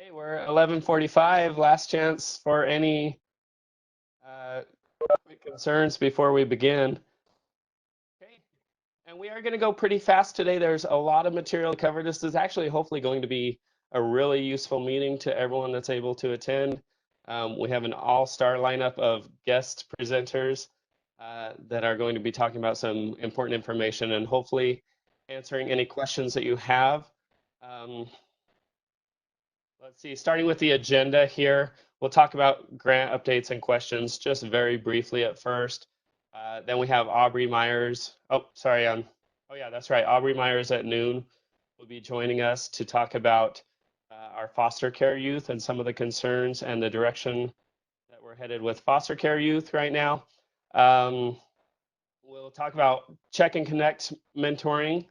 Okay, we're 11:45. Last chance for any uh, quick concerns before we begin. Okay, and we are going to go pretty fast today. There's a lot of material to cover. This is actually hopefully going to be a really useful meeting to everyone that's able to attend. We have an all-star lineup of guest presenters that are going to be talking about some important information and hopefully answering any questions that you have. Um, Let's see, starting with the agenda here, we'll talk about grant updates and questions just very briefly at first. Then we have Aubrey Myers. Oh, sorry. Oh, yeah, that's right. Aubrey Myers at noon will be joining us to talk about our foster care youth and some of the concerns and the direction that we're headed with foster care youth right now. We'll talk about Check and Connect mentoring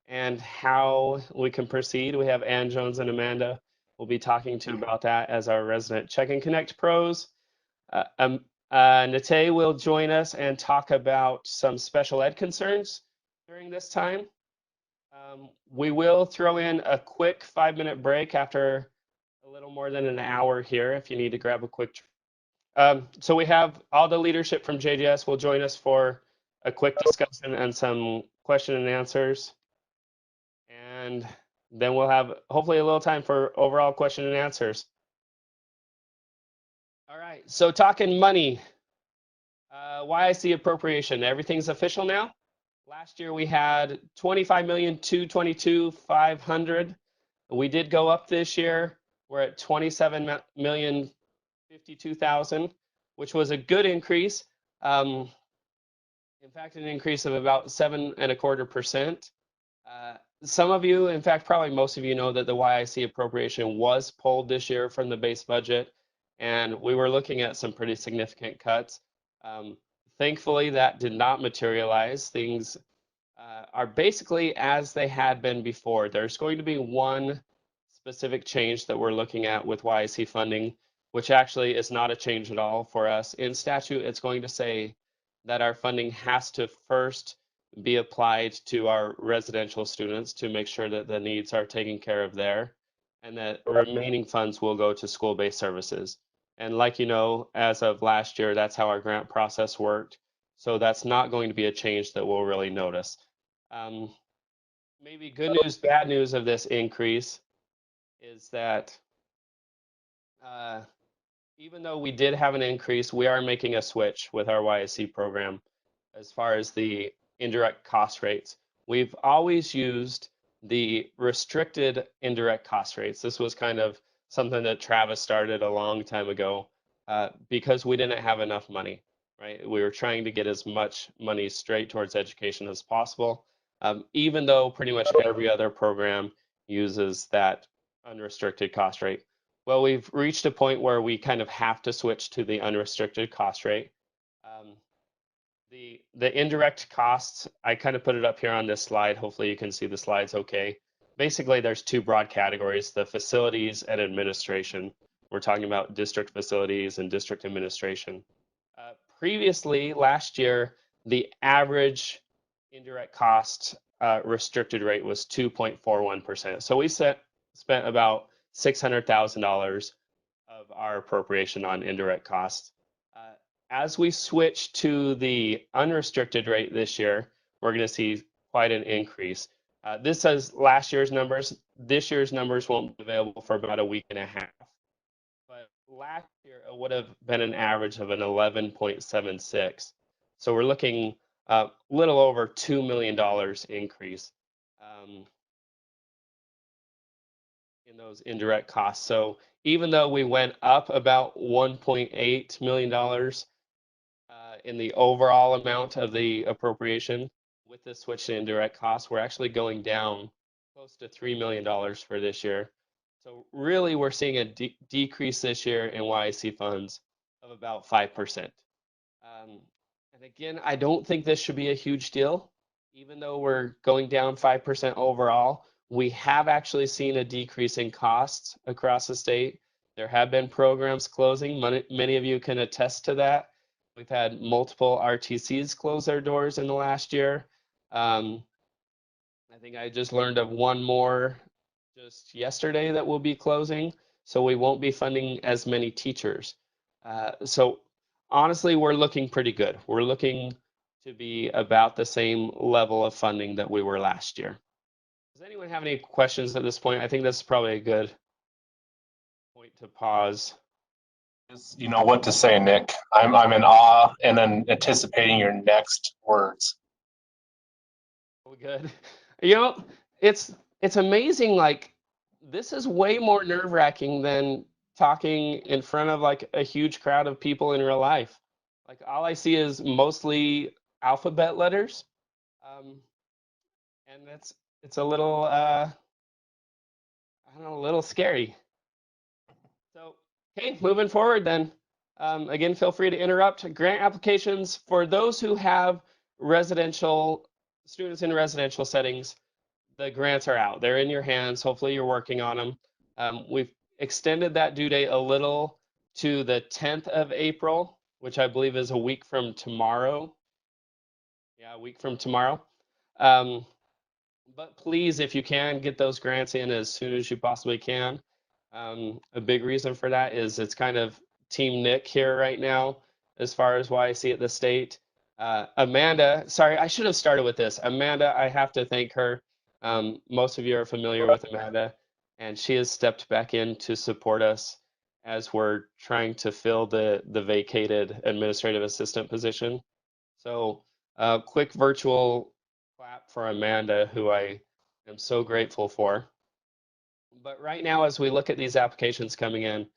and how we can proceed. We have Ann Jones and Amanda. We'll be talking to about that as our resident Check and Connect pros. Naté will join us and talk about some special ed concerns during this time. We will throw in a quick 5-minute break after a little more than an hour here if you need to grab a quick. So we have all the leadership from JJS will join us for a quick discussion and some question and answers. And then we'll have hopefully a little time for overall question and answers. All right, so talking money, YIC appropriation, everything's official now. Last year we had 25,222,500. We did go up this year. We're at 27,052,000, which was a good increase. In fact, an increase of about 7.25%. Some of you, in fact, probably most of you know that the YIC appropriation was pulled this year from the base budget, and we were looking at some pretty significant cuts. Thankfully, that did not materialize. Things are basically as they had been before. There's going to be one specific change that we're looking at with YIC funding, which actually is not a change at all for us. In statute, it's going to say that our funding has to first be applied to our residential students to make sure that the needs are taken care of there, and that remaining funds will go to school-based services. And like you know, as of last year, that's how our grant process worked. So that's not going to be a change that we'll really notice. Maybe good news, bad news of this increase is that even though we did have an increase, we are making a switch with our YIC program as far as the indirect cost rates. We've always used the restricted indirect cost rates. This was kind of something that Travis started a long time ago because we didn't have enough money, right? We were trying to get as much money straight towards education as possible, even though pretty much every other program uses that unrestricted cost rate. Well, we've reached a point where we kind of have to switch to the unrestricted cost rate. The indirect costs, I kind of put it up here on this slide. Hopefully you can see the slides okay. Basically, there's two broad categories, the facilities and administration. We're talking about district facilities and district administration. Previously, last year, the average indirect cost restricted rate was 2.41%. So we spent about $600,000 of our appropriation on indirect costs. As we switch to the unrestricted rate this year, we're going to see quite an increase. This says last year's numbers. This year's numbers won't be available for about a week and a half. But last year, it would have been an average of an 11.76. So we're looking a little over $2 million increase in those indirect costs. So even though we went up about $1.8 million in the overall amount of the appropriation with the switch to indirect costs, we're actually going down close to $3 million for this year. So really, we're seeing a decrease this year in YIC funds of about 5%. And again, I don't think this should be a huge deal. Even though we're going down 5% overall, we have actually seen a decrease in costs across the state. There have been programs closing. Many of you can attest to that. We've had multiple RTCs close their doors in the last year. I think I just learned of one more just yesterday that will be closing. so we won't be funding as many teachers. So honestly, we're looking pretty good. We're looking to be about the same level of funding that we were last year. Does anyone have any questions at this point? I think this is probably a good point to pause. You know what to say, Nick. I'm in awe and then anticipating your next words. Good. You know, it's amazing. Like, this is way more nerve-wracking than talking in front of like a huge crowd of people in real life. Like, all I see is mostly alphabet letters, and it's a little I don't know, a little scary. So, okay, moving forward then. Again, feel free to interrupt. Grant applications for those who have residential students in residential settings. The grants are out. They're in your hands. Hopefully you're working on them. We've extended that due date a little to the 10th of April, which I believe is a week from tomorrow. Yeah, a week from tomorrow. But please, if you can, get those grants in as soon as you possibly can. A big reason for that is it's kind of Team Nick here right now, as far as YIC at the state. Amanda, sorry, I should have started with this. Amanda, I have to thank her. Most of you are familiar with Amanda, and she has stepped back in to support us as we're trying to fill the vacated administrative assistant position. So, quick virtual clap for Amanda, who I am so grateful for. But right now, as we look at these applications coming in,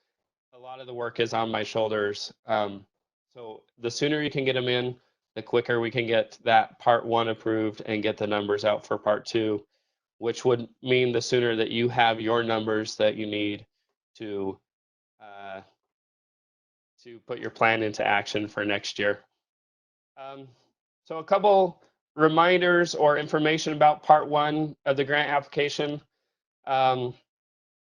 a lot of the work is on my shoulders. So the sooner you can get them in, the quicker we can get that part 1 approved and get the numbers out for part 2, which would mean the sooner that you have your numbers that you need to put your plan into action for next year. So a couple reminders or information about part 1 of the grant application.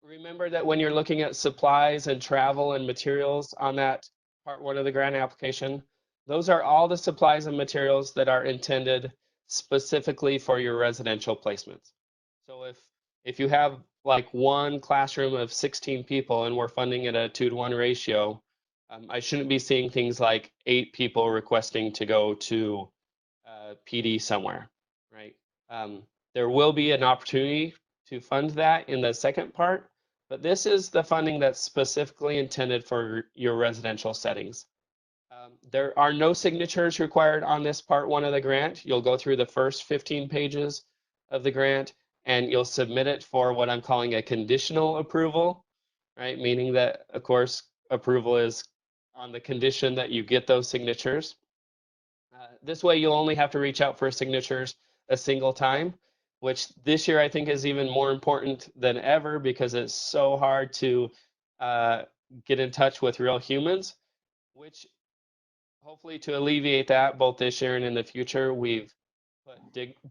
Remember that when you're looking at supplies and travel and materials on that part 1 of the grant application, those are all the supplies and materials that are intended specifically for your residential placements. So if you have like one classroom of 16 people and we're funding at a 2-to-1 ratio, I shouldn't be seeing things like 8 people requesting to go to PD somewhere, right? There will be an opportunity to fund that in the second part, but this is the funding that's specifically intended for your residential settings. There are no signatures required on this part 1 of the grant. You'll go through the first 15 pages of the grant and you'll submit it for what I'm calling a conditional approval, right? Meaning that, of course, approval is on the condition that you get those signatures. This way, you'll only have to reach out for signatures a single time, which this year I think is even more important than ever because it's so hard to get in touch with real humans, which hopefully to alleviate that both this year and in the future, we've put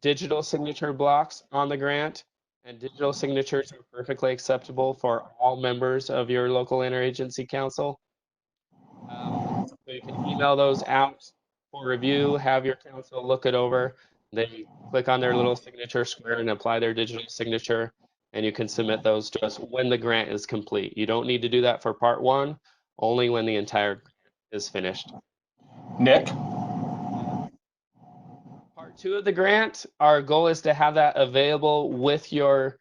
digital signature blocks on the grant, and digital signatures are perfectly acceptable for all members of your local interagency council. So you can email those out for review, have your council look it over. They click on their little signature square and apply their digital signature, and you can submit those to us when the grant is complete. You don't need to do that for part 1, only when the entire grant is finished. Nick? Part 2 of the grant, our goal is to have that available with your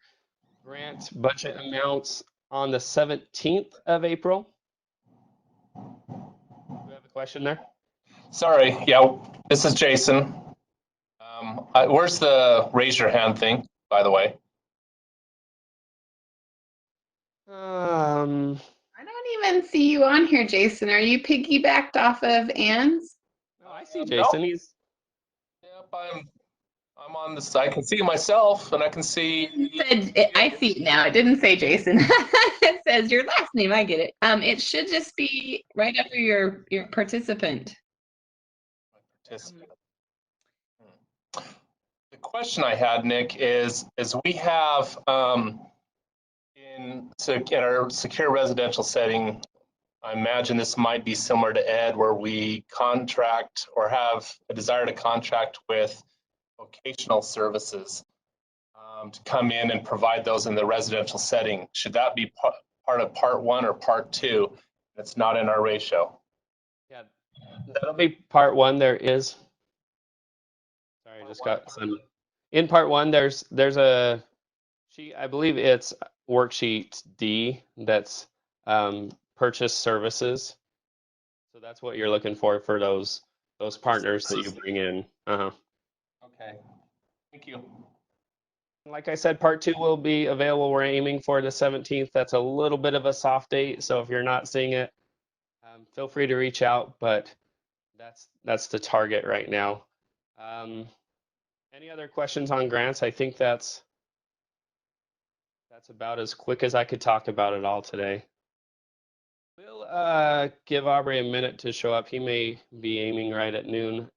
grant budget amounts on the 17th of April. Do you have a question there? Sorry, yeah, this is Jason. Where's the raise your hand thing, by the way? I don't even see you on here, Jason. Are you piggybacked off of Ann's? No, I see Jason. No. He's. Yep, I'm on this. I can see myself, and I can see. I see it now. It didn't say Jason. It says your last name. I get it. It should just be right under your participant. The question I had, Nick, is we have in our secure residential setting, I imagine this might be similar to Ed, where we contract or have a desire to contract with vocational services to come in and provide those in the residential setting. Should that be part of part 1 or part 2. It's not in our ratio. Yeah, that'll be part 1. There is. Sorry, I just got some. In part 1, there's a sheet. I believe it's worksheet D. That's purchase services. So that's what you're looking for those partners that you bring in. Okay. Thank you. Like I said, part 2 will be available. We're aiming for the 17th. That's a little bit of a soft date. So if you're not seeing it, feel free to reach out. But that's the target right now. Any other questions on grants? I think that's about as quick as I could talk about it all today. We'll give Aubrey a minute to show up. He may be aiming right at noon,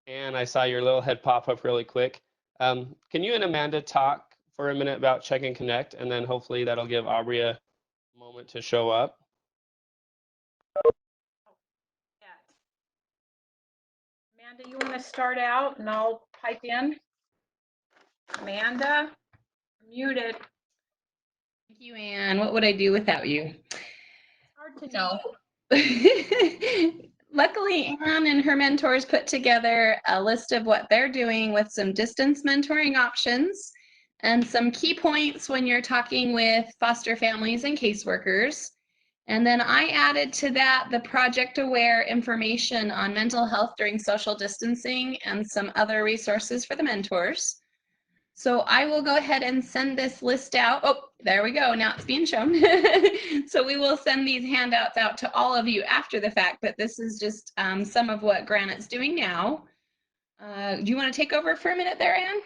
and I saw your little head pop up really quick. Can you and Amanda talk for a minute about Check and Connect, and then hopefully that'll give Aubrey a moment to show up. Amanda, you want to start out and I'll pipe in? Amanda, muted. Thank you, Anne. What would I do without you? Hard to know. Luckily, Anne and her mentors put together a list of what they're doing with some distance mentoring options and some key points when you're talking with foster families and caseworkers. And then I added to that the project-aware information on mental health during social distancing and some other resources for the mentors. So I will go ahead and send this list out. Oh, there we go. Now it's being shown. So we will send these handouts out to all of you after the fact, but this is just some of what Granite's doing now. Do you want to take over for a minute there, Anne?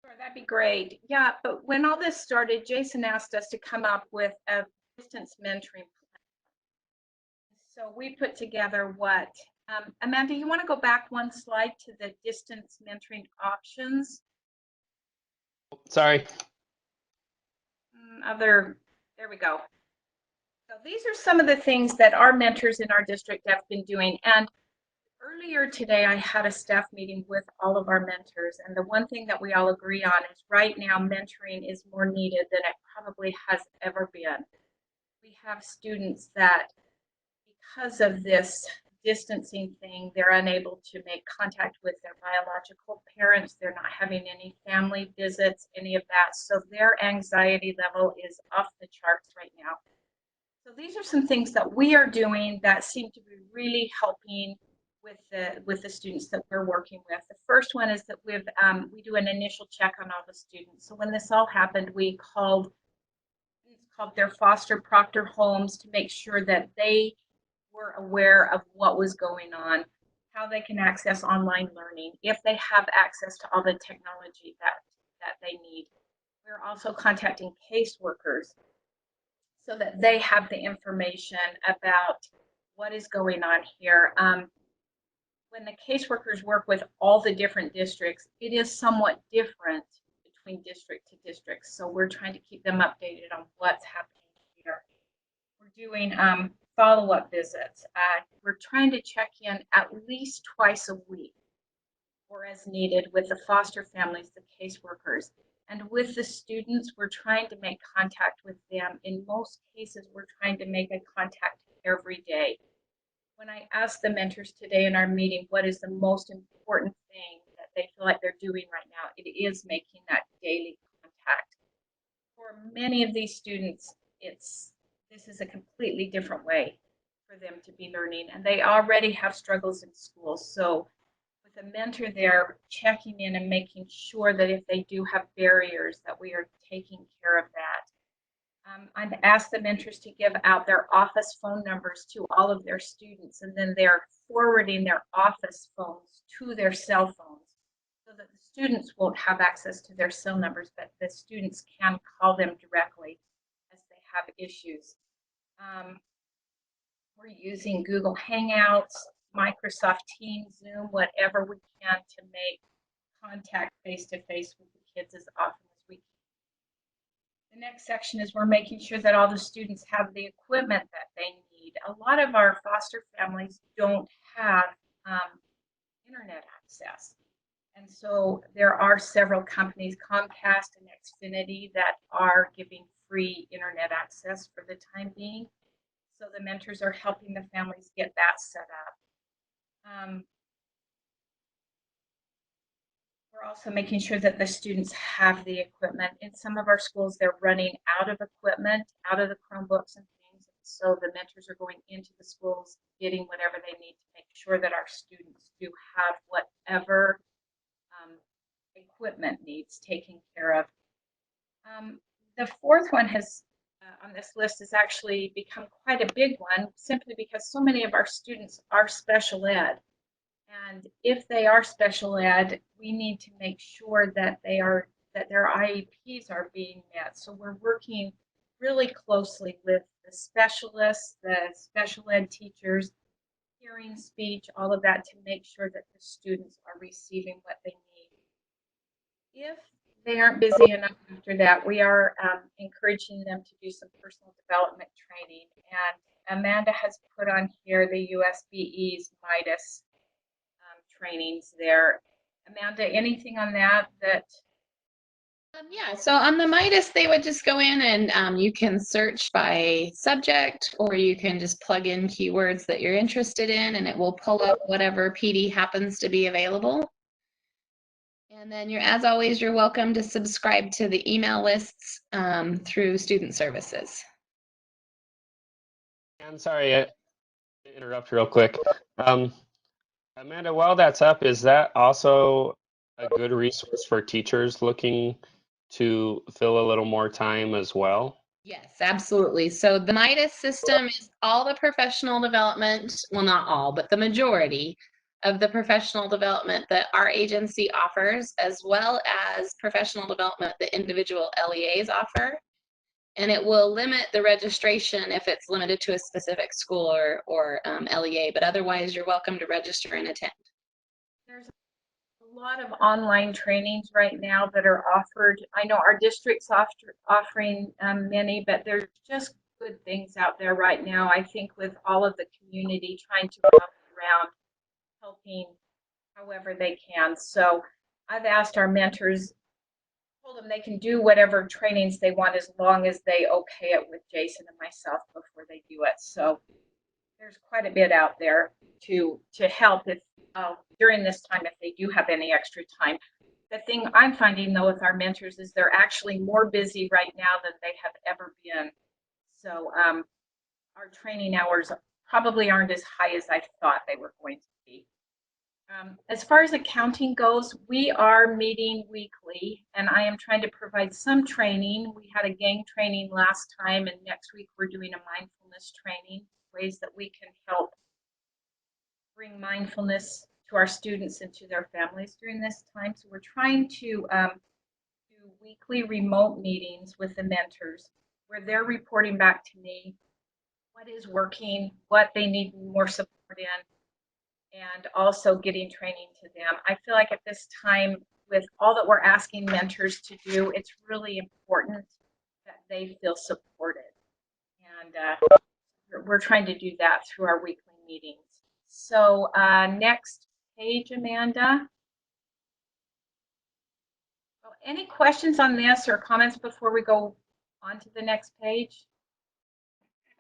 Sure, that'd be great. Yeah, but when all this started, Jason asked us to come up with a distance mentoring plan. So we put together what, Amanda, you want to go back one slide to the distance mentoring options? Sorry. There we go. So these are some of the things that our mentors in our district have been doing. And earlier today, I had a staff meeting with all of our mentors. And the one thing that we all agree on is right now, mentoring is more needed than it probably has ever been. We have students that, because of this distancing thing, they're unable to make contact with their biological parents. They're not having any family visits, any of that. So their anxiety level is off the charts right now. So these are some things that we are doing that seem to be really helping with the students that we're working with. The first one is that we do an initial check on all the students. So when this all happened, we called their foster proctor homes to make sure that they were aware of what was going on, how they can access online learning, if they have access to all the technology that they need. We're also contacting caseworkers so that they have the information about what is going on here. When the caseworkers work with all the different districts, it is somewhat different between district to district. So we're trying to keep them updated on what's happening here. We're doing follow-up visits. We're trying to check in at least twice a week or as needed with the foster families, the caseworkers. And with the students, we're trying to make contact with them. In most cases, we're trying to make a contact every day. When I asked the mentors today in our meeting, what is the most important thing that they feel like they're doing right now, it is making that daily contact. For many of these students, this is a completely different way for them to be learning, and they already have struggles in school. So with a mentor there, checking in and making sure that if they do have barriers, that we are taking care of that. I've asked the mentors to give out their office phone numbers to all of their students, and then they're forwarding their office phones to their cell phones so that the students won't have access to their cell numbers, but the students can call them directly as they have issues. We're using Google Hangouts, Microsoft Teams, Zoom, whatever we can to make contact face-to-face with the kids as often as we can. The next section is we're making sure that all the students have the equipment that they need. A lot of our foster families don't have internet access. And so there are several companies, Comcast and Xfinity, that are giving free internet access for the time being. So the mentors are helping the families get that set up. We're also making sure that the students have the equipment. In some of our schools, they're running out of equipment, out of the Chromebooks and things. So the mentors are going into the schools, getting whatever they need to make sure that our students do have whatever equipment needs taken care of. The fourth one has on this list has actually become quite a big one, simply because so many of our students are special ed. And if they are special ed, we need to make sure that their IEPs are being met. So we're working really closely with the specialists, the special ed teachers, hearing, speech, all of that, to make sure that the students are receiving what they need. If they aren't busy enough after that, we are encouraging them to do some personal development training. And Amanda has put on here the USBE's MIDAS trainings there. Amanda, anything on that? Yeah, so on the Midas, they would just go in and you can search by subject, or you can just plug in keywords that you're interested in, and it will pull up whatever PD happens to be available. And then as always, you're welcome to subscribe to the email lists through Student Services. I'm sorry to interrupt real quick. Amanda, while that's up, is that also a good resource for teachers looking to fill a little more time as well? Yes, absolutely. So the Midas system is all the professional development, well, not all, but the majority of the professional development that our agency offers, as well as professional development that individual LEAs offer. And it will limit the registration if it's limited to a specific school or LEA, but otherwise you're welcome to register and attend. There's a lot of online trainings right now that are offered. I know our district's offering many, but there's just good things out there right now. I think with all of the community trying to rally around helping however they can. So I've asked our mentors, told them they can do whatever trainings they want as long as they okay it with Jason and myself before they do it. So there's quite a bit out there to help if during this time, if they do have any extra time. The thing I'm finding though with our mentors is they're actually more busy right now than they have ever been. So our training hours probably aren't as high as I thought they were going to be. As far as accounting goes, we are meeting weekly, and I am trying to provide some training. We had a gang training last time, and next week we're doing a mindfulness training, ways that we can help bring mindfulness to our students and to their families during this time. So we're trying to do weekly remote meetings with the mentors where they're reporting back to me what is working, what they need more support in, and also getting training to them. I feel like at this time, with all that we're asking mentors to do, it's really important that they feel supported. And we're trying to do that through our weekly meetings. So next page, Amanda. Oh, any questions on this or comments before we go on to the next page?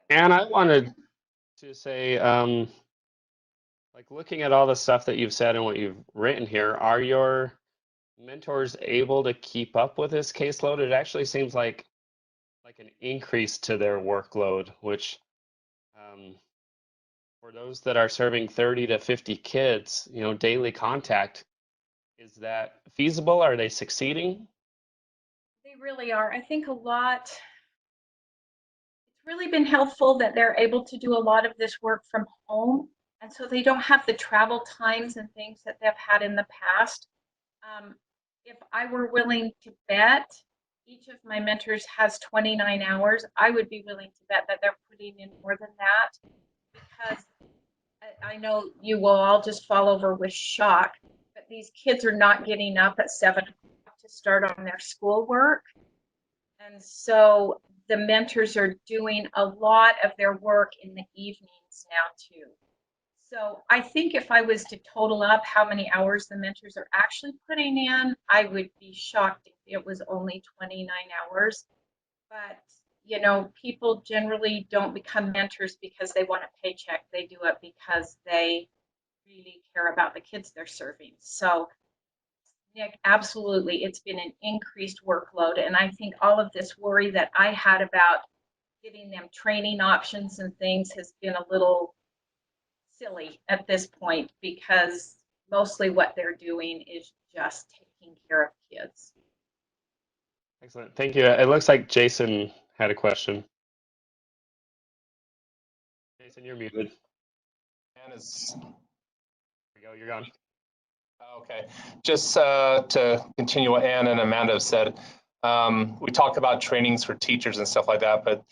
And I wanted to say, like looking at all the stuff that you've said and what you've written here, are your mentors able to keep up with this caseload? It actually seems like an increase to their workload, which for those that are serving 30 to 50 kids, daily contact, is that feasible? Are they succeeding? They really are. I think it's really been helpful that they're able to do a lot of this work from home. And so they don't have the travel times and things that they've had in the past. If I were willing to bet each of my mentors has 29 hours, I would be willing to bet that they're putting in more than that, because I know you will all just fall over with shock, but these kids are not getting up at 7 o'clock to start on their schoolwork. And so the mentors are doing a lot of their work in the evenings now too. So I think if I was to total up how many hours the mentors are actually putting in, I would be shocked if it was only 29 hours. But, you know, people generally don't become mentors because they want a paycheck. They do it because they really care about the kids they're serving. So, Nick, absolutely, it's been an increased workload. And I think all of this worry that I had about giving them training options and things has been a little silly at this point, because mostly what they're doing is just taking care of kids. Excellent. Thank you. It looks like Jason had a question. Jason, you're muted. And is There we go. You're gone. okay. Just to continue what Ann and Amanda have said, we talk about trainings for teachers and stuff like that, but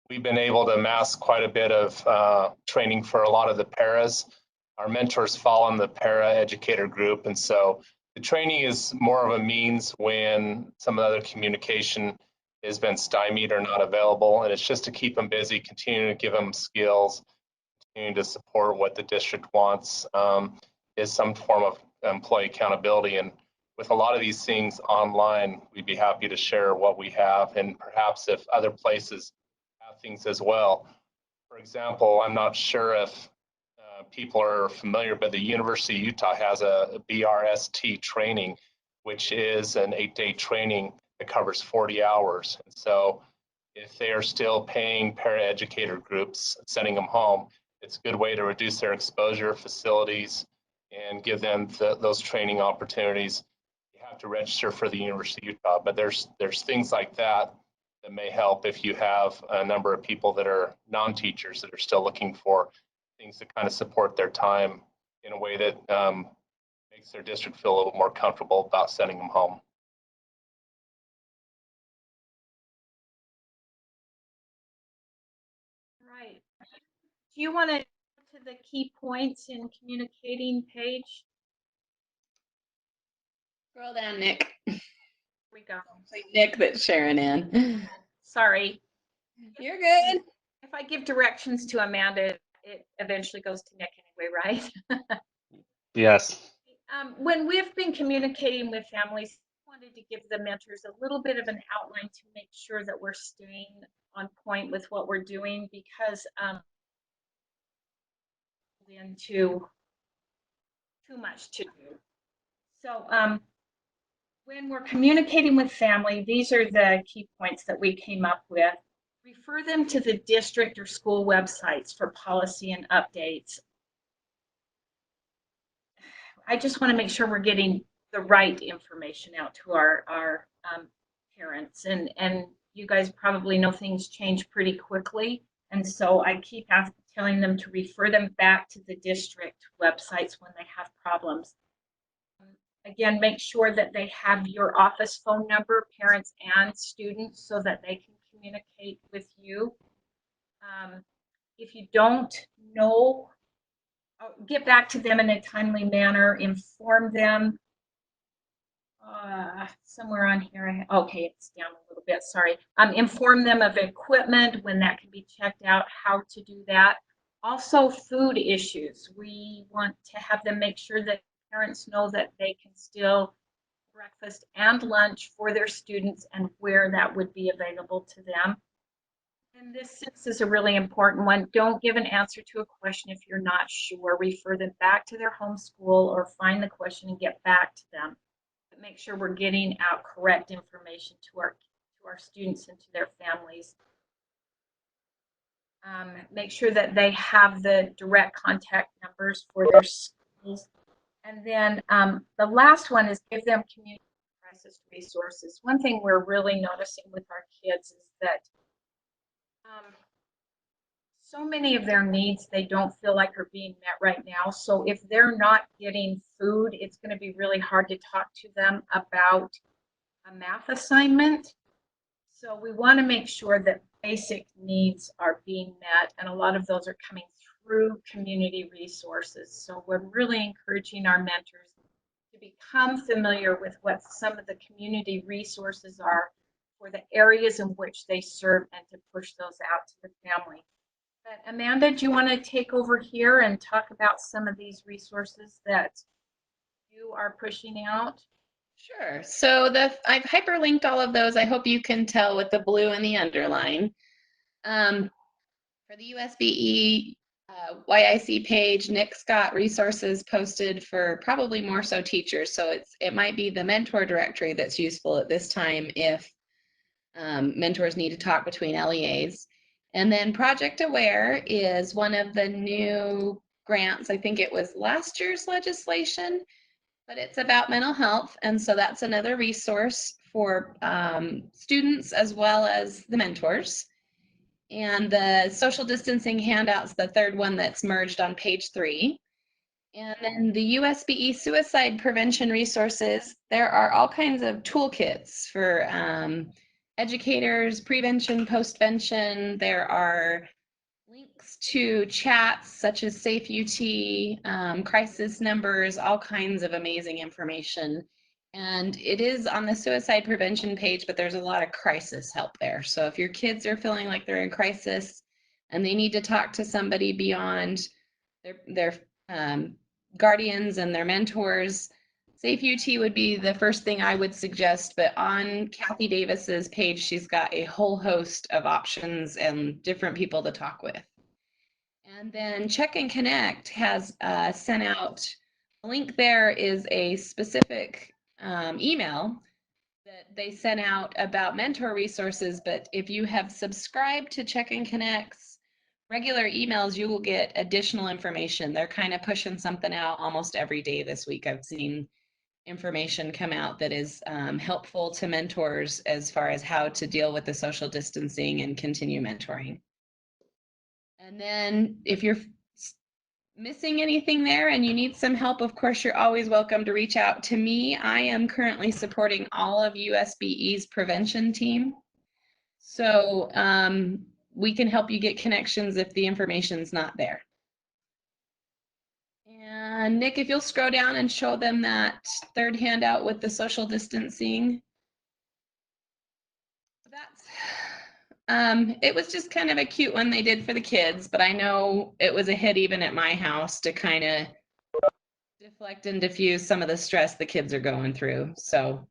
we've been able to amass quite a bit of training for a lot of the paras. Our mentors fall in the para educator group, and so the training is more of a means when some of the other communication has been stymied or not available, and it's just to keep them busy, continue to give them skills, continue to support what the district wants, is some form of employee accountability. And with a lot of these things online, we'd be happy to share what we have, and perhaps if other places have things as well. For example, I'm not sure if people are familiar, but the University of Utah has a BRST training, which is an 8-day training that covers 40 hours. And so if they are still paying paraeducator groups, sending them home, it's a good way to reduce their exposure facilities and give them those training opportunities. You have to register for the University of Utah, but there's things like that that may help if you have a number of people that are non-teachers that are still looking for things to kind of support their time in a way that makes their district feel a little more comfortable about sending them home. Right. Do you want to the key points in communicating page? Scroll down, Nick. Here we go. Nick that's sharing in. Sorry. You're good. If I give directions to Amanda, it eventually goes to Nick anyway, right? Yes. When we've been communicating with families, I wanted to give the mentors a little bit of an outline to make sure that we're staying on point with what we're doing, because into too much to do. So when we're communicating with family, these are the key points that we came up with. Refer them to the district or school websites for policy and updates. I just want to make sure we're getting the right information out to our parents, and you guys probably know things change pretty quickly, and so I keep telling them to refer them back to the district websites when they have problems. Again, make sure that they have your office phone number, parents and students, so that they can communicate with you. If you don't know, get back to them in a timely manner, inform them. Somewhere on here, okay, it's down a little bit, sorry. Inform them of equipment, when that can be checked out, how to do that. Also, food issues. We want to have them make sure that parents know that they can still breakfast and lunch for their students and where that would be available to them. And this is a really important one. Don't give an answer to a question if you're not sure. Refer them back to their home school or find the question and get back to them. But make sure we're getting out correct information to our students and to their families. Make sure that they have the direct contact numbers for their schools. And then the last one is give them community crisis resources. One thing we're really noticing with our kids is that so many of their needs they don't feel like are being met right now. So if they're not getting food, it's going to be really hard to talk to them about a math assignment. So we want to make sure that basic needs are being met, and a lot of those are coming through community resources. So we're really encouraging our mentors to become familiar with what some of the community resources are for the areas in which they serve, and to push those out to the family. Amanda, do you want to take over here and talk about some of these resources that you are pushing out? Sure. So I've hyperlinked all of those. I hope you can tell with the blue and the underline. For the USBE YIC page, Nick's got resources posted for probably more so teachers. So it might be the mentor directory that's useful at this time if mentors need to talk between LEAs. And then Project Aware is one of the new grants. I think it was last year's legislation, but it's about mental health. And so that's another resource for students as well as the mentors. And the social distancing handout's the third one that's merged on page 3. And then the USBE suicide prevention resources, there are all kinds of toolkits for educators, prevention, postvention. There are links to chats such as Safe UT, crisis numbers, all kinds of amazing information. And it is on the suicide prevention page, but there's a lot of crisis help there. So if your kids are feeling like they're in crisis and they need to talk to somebody beyond their guardians and their mentors, Safe UT would be the first thing I would suggest, but on Kathy Davis's page, she's got a whole host of options and different people to talk with. And then Check and Connect has sent out, a link there is a specific email that they sent out about mentor resources, but if you have subscribed to Check and Connect's regular emails, you will get additional information. They're kind of pushing something out almost every day this week. I've seen information come out that is helpful to mentors as far as how to deal with the social distancing and continue mentoring. And then if you're missing anything there and you need some help, of course, you're always welcome to reach out to me. I am currently supporting all of USBE's prevention team. So we can help you get connections if the information's not there. And Nick, if you'll scroll down and show them that third handout with the social distancing. It was just kind of a cute one they did for the kids, but I know it was a hit even at my house to kind of deflect and diffuse some of the stress the kids are going through. So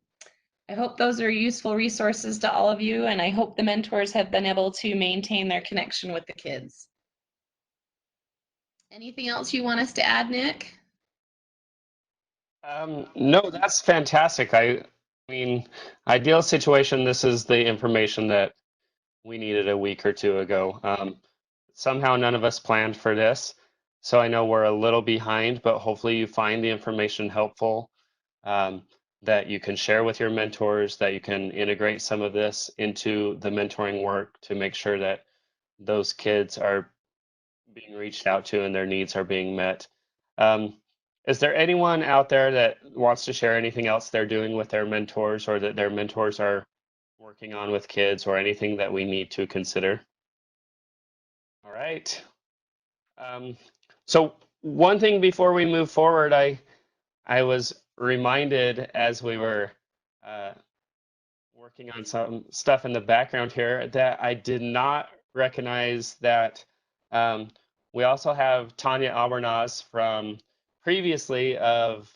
I hope those are useful resources to all of you, and I hope the mentors have been able to maintain their connection with the kids. Anything else you want us to add, Nick? No, that's fantastic. I mean, ideal situation, this is the information that we needed a week or two ago. Somehow none of us planned for this, so I know we're a little behind, but hopefully you find the information helpful, that you can share with your mentors, that you can integrate some of this into the mentoring work to make sure that those kids are being reached out to and their needs are being met. Is there anyone out there that wants to share anything else they're doing with their mentors or that their mentors are working on with kids or anything that we need to consider? All right. So one thing before we move forward, I was reminded as we were working on some stuff in the background here that I did not recognize that we also have Tanya Albernaz from previously of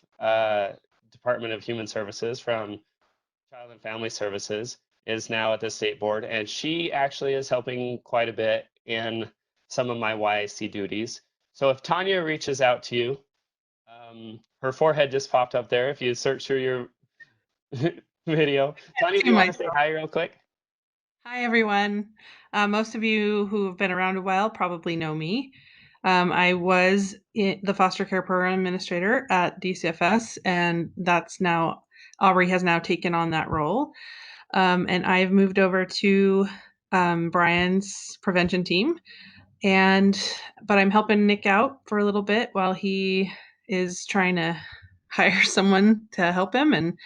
Department of Human Services from Child and Family Services is now at the state board, and she actually is helping quite a bit in some of my YIC duties. So if Tanya reaches out to you, her forehead just popped up there. If you search through your video, Tanya, do you want to say hi real quick? Hi, everyone. Most of you who have been around a while probably know me. I was the foster care program administrator at DCFS, and that's now, Aubrey has now taken on that role. And I've moved over to Brian's prevention team, but I'm helping Nick out for a little bit while he is trying to hire someone to help him and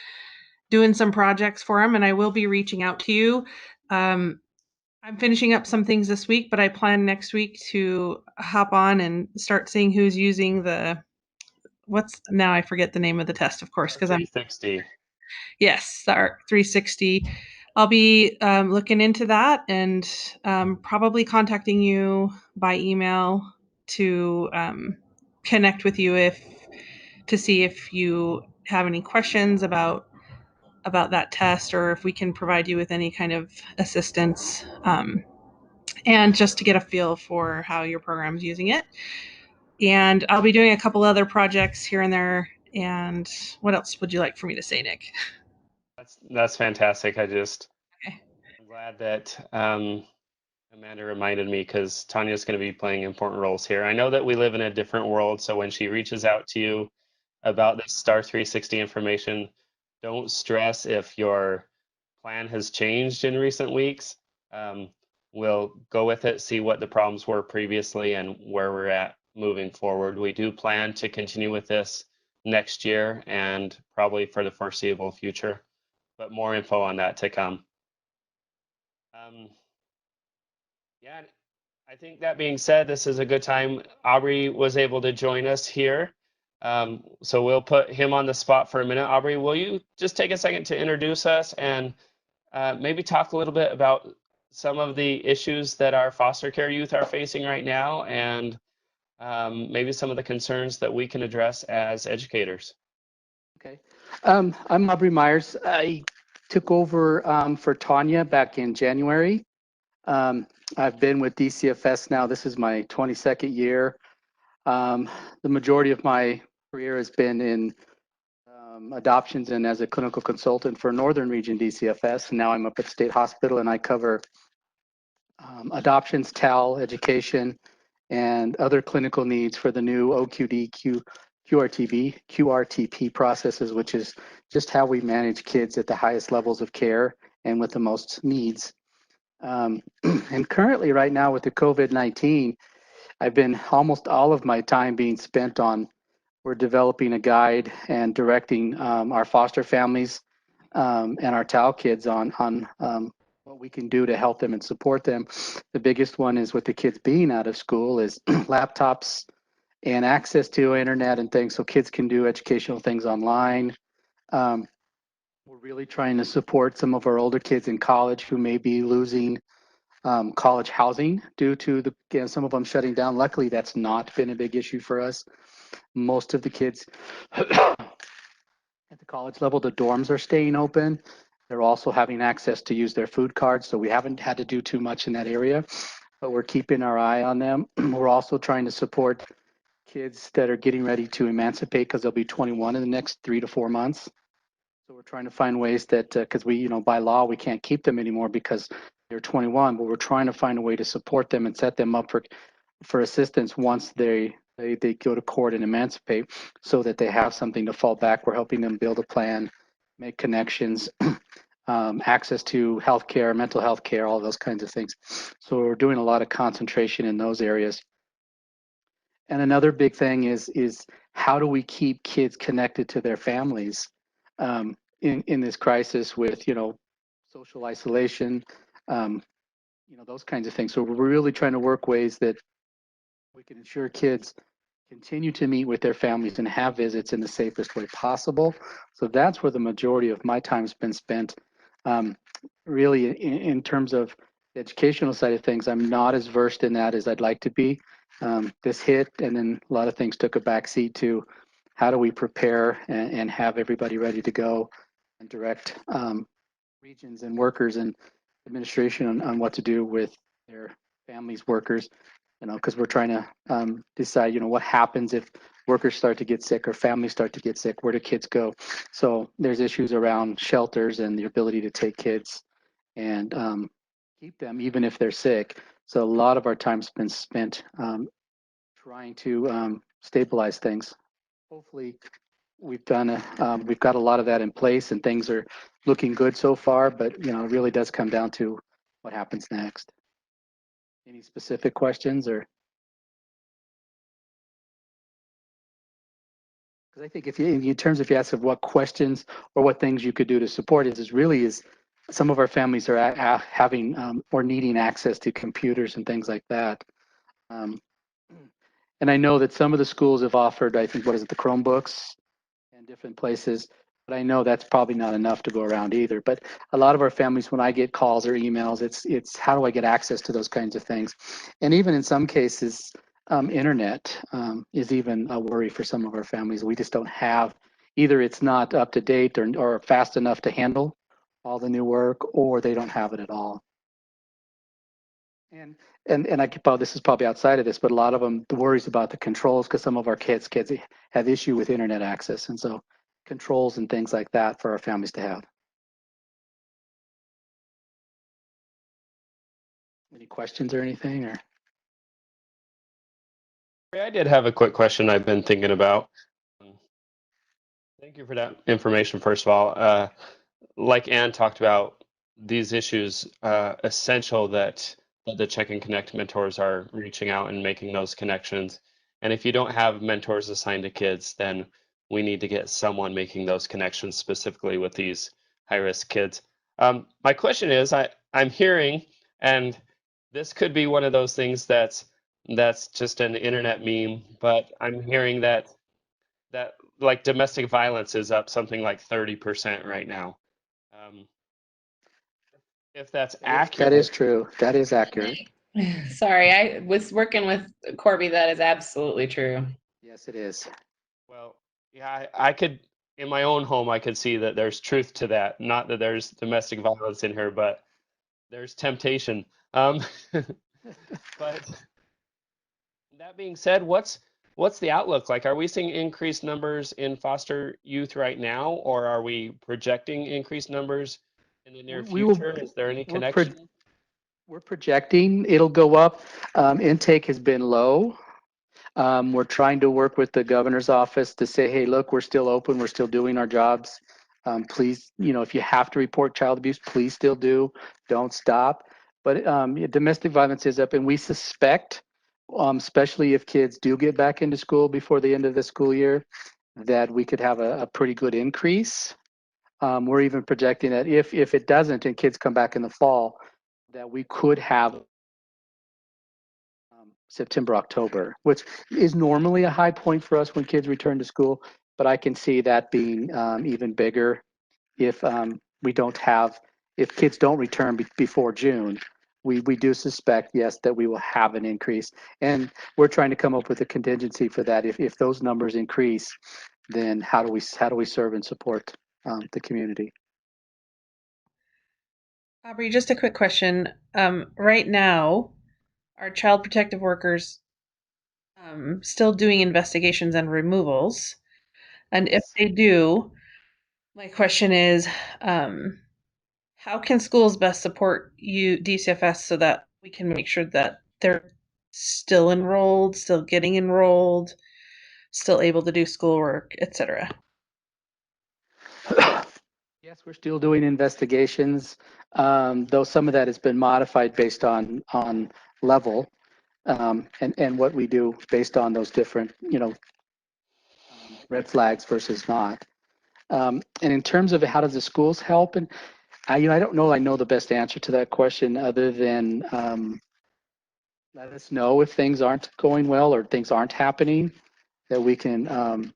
doing some projects for him. And I will be reaching out to you. I'm finishing up some things this week, but I plan next week to hop on and start seeing who's using now I forget the name of the test, of course, because I'm 360. Yes, our 360. I'll be looking into that and probably contacting you by email to connect with you to see if you have any questions about that test, or if we can provide you with any kind of assistance, and just to get a feel for how your program's using it. And I'll be doing a couple other projects here and there. And what else would you like for me to say, Nick? That's fantastic. I'm Okay. glad that Amanda reminded me, because Tanya's going to be playing important roles here. I know that we live in a different world, so when she reaches out to you about this Star 360 information, don't stress if your plan has changed in recent weeks. We'll go with it, see what the problems were previously and where we're at moving forward. We do plan to continue with this next year and probably for the foreseeable future, but more info on that to come. Yeah, I think that being said, this is a good time. Aubrey was able to join us here. So we'll put him on the spot for a minute. Aubrey, will you just take a second to introduce us and maybe talk a little bit about some of the issues that our foster care youth are facing right now, and maybe some of the concerns that we can address as educators? Okay. I'm Aubrey Myers. I took over for Tanya back in January. I've been with DCFS now. This is my 22nd year. The majority of my career has been in adoptions and as a clinical consultant for Northern Region DCFS. And now I'm up at State Hospital and I cover adoptions, TAL, education, and other clinical needs for the new OQD QRTP processes, which is just how we manage kids at the highest levels of care and with the most needs. And currently right now with the COVID-19, I've been almost all of my time being spent on, we're developing a guide and directing our foster families and our TAL kids on what we can do to help them and support them. The biggest one is with the kids being out of school is laptops and access to internet and things so kids can do educational things online. We're really trying to support some of our older kids in college who may be losing college housing due to some of them shutting down. Luckily, that's not been a big issue for us. Most of the kids at the college level, the dorms are staying open. They're also having access to use their food cards, so we haven't had to do too much in that area, but we're keeping our eye on them. We're also trying to support kids that are getting ready to emancipate because they'll be 21 in the next 3 to 4 months. So we're trying to find ways that, because we, by law, we can't keep them anymore because they're 21, but we're trying to find a way to support them and set them up for assistance once they go to court and emancipate so that they have something to fall back. We're helping them build a plan, make connections, access to healthcare, mental health care, all those kinds of things. So we're doing a lot of concentration in those areas. And another big thing is how do we keep kids connected to their families in this crisis with, social isolation, those kinds of things. So we're really trying to work ways that we can ensure kids continue to meet with their families and have visits in the safest way possible. So that's where the majority of my time's been spent. Really, in terms of the educational side of things, I'm not as versed in that as I'd like to be. This hit, and then a lot of things took a backseat to how do we prepare and have everybody ready to go and direct regions and workers and administration on what to do with their families, workers, because we're trying to decide, what happens if workers start to get sick or families start to get sick, where do kids go? So there's issues around shelters and the ability to take kids and keep them even if they're sick. So a lot of our time's been spent trying to stabilize things. Hopefully we've got a lot of that in place and things are looking good so far, but it really does come down to what happens next. Any specific questions or? Because I think in terms if you ask of what questions or what things you could do to support is some of our families are having or needing access to computers and things like that. And I know that some of the schools have offered, I think, the Chromebooks and different places. But I know that's probably not enough to go around either. But a lot of our families, when I get calls or emails, it's how do I get access to those kinds of things? And even in some cases, internet is even a worry for some of our families. We just don't have, either it's not up to date or fast enough to handle all the new work, or they don't have it at all. And I could this is probably outside of this, but a lot of them, the worries about the controls, because some of our kids have issue with internet access. And so controls and things like that for our families to have. Any questions or anything? Or I did have a quick question I've been thinking about. Thank you for that information, first of all. Like Ann talked about, these issues, essential that the Check and Connect mentors are reaching out and making those connections. And if you don't have mentors assigned to kids, then we need to get someone making those connections specifically with these high-risk kids. My question is, I'm hearing, and this could be one of those things that's just an internet meme, but I'm hearing that like domestic violence is up something like 30% right now. If that's accurate. That is true. That is accurate. Sorry, I was working with Corby. That is absolutely true. Yes, it is. Well, yeah, I could, in my own home, I could see that there's truth to that. Not that there's domestic violence in here, but there's temptation. But that being said, what's the outlook like? Are we seeing increased numbers in foster youth right now, or are we projecting increased numbers in the near future? Is there any connection? We're projecting it'll go up. Intake has been low. We're trying to work with the governor's office to say, hey, look, we're still open. We're still doing our jobs. Please, if you have to report child abuse, please still do. Don't stop. But domestic violence is up, and we suspect, especially if kids do get back into school before the end of the school year, that we could have a pretty good increase. We're even projecting that if it doesn't and kids come back in the fall, that we could have September, October, which is normally a high point for us when kids return to school. But I can see that being even bigger if if kids don't return before June. We do suspect, yes, that we will have an increase. And we're trying to come up with a contingency for that. If those numbers increase, then how do we serve and support the community? Aubrey, just a quick question. Right now, are child protective workers still doing investigations and removals? And if they do, my question is, how can schools best support you, DCFS, so that we can make sure that they're still enrolled, still getting enrolled, still able to do schoolwork, etc.? Yes, we're still doing investigations, though some of that has been modified based on level, and what we do based on those different, red flags versus not. And in terms of how does the schools help, and I don't know I know the best answer to that question other than let us know if things aren't going well or things aren't happening, that we can,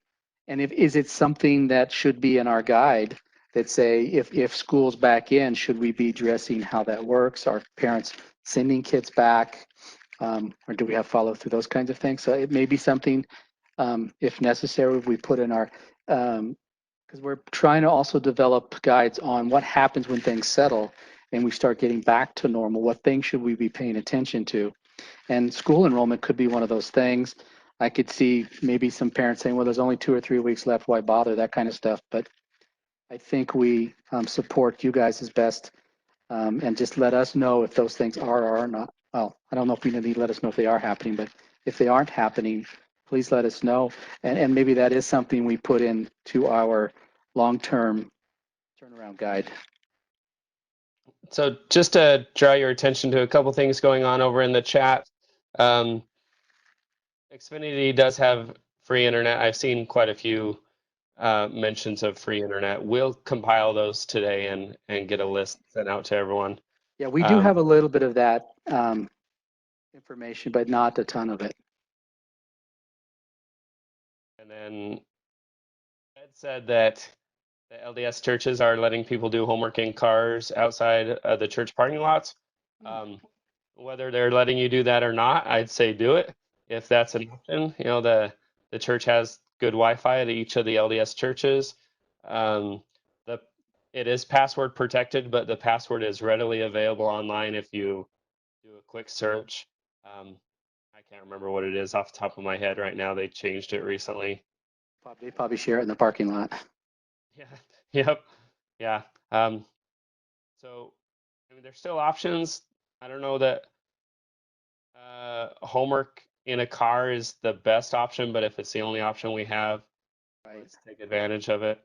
and is it something that should be in our guide that say if school's back in, should we be addressing how that works? Are parents sending kids back? Or do we have follow through, those kinds of things? So it may be something, if necessary, we put in our, because we're trying to also develop guides on what happens when things settle and we start getting back to normal. What things should we be paying attention to? And school enrollment could be one of those things. I could see maybe some parents saying, well, there's only 2 or 3 weeks left, why bother, that kind of stuff. But I think we support you guys as best, and just let us know if those things are or are not. Well, I don't know if you need to let us know if they are happening, but if they aren't happening, please let us know. And maybe that is something we put into our long-term turnaround guide. So just to draw your attention to a couple things going on over in the chat. Xfinity does have free internet. I've seen quite a few mentions of free internet. We'll compile those today and get a list sent out to everyone. Yeah, we do have a little bit of that information, but not a ton of it. And then Ed said that the LDS churches are letting people do homework in cars outside of the church parking lots. Whether they're letting you do that or not, I'd say do it if that's an option. You know, the church has good Wi-Fi at each of the LDS churches. It is password protected, but the password is readily available online if you do a quick search. I can't remember what it is off the top of my head right now. They changed it recently. They probably share it in the parking lot. Yeah. Yep. Yeah. So, I mean, there's still options. I don't know that homework in a car is the best option, but if it's the only option we have, Right. let's take advantage of it.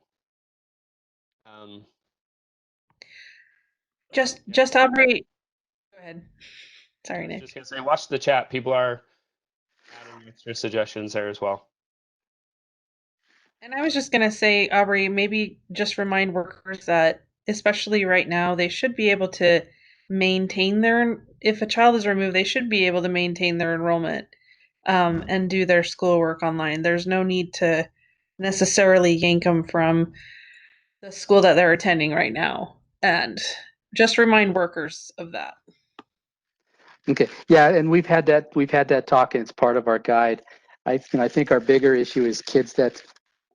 Just Aubrey. Go ahead. Sorry, I was Nick. just gonna say, watch the chat. People are adding extra suggestions there as well. And I was just going to say, Aubrey, maybe just remind workers that, especially right now, they should be able to maintain if a child is removed, they should be able to maintain their enrollment and do their schoolwork online. There's no need to necessarily yank them from the school that they're attending right now. And just remind workers of that. Okay. Yeah, and we've had that talk, and it's part of our guide. I think our bigger issue is kids that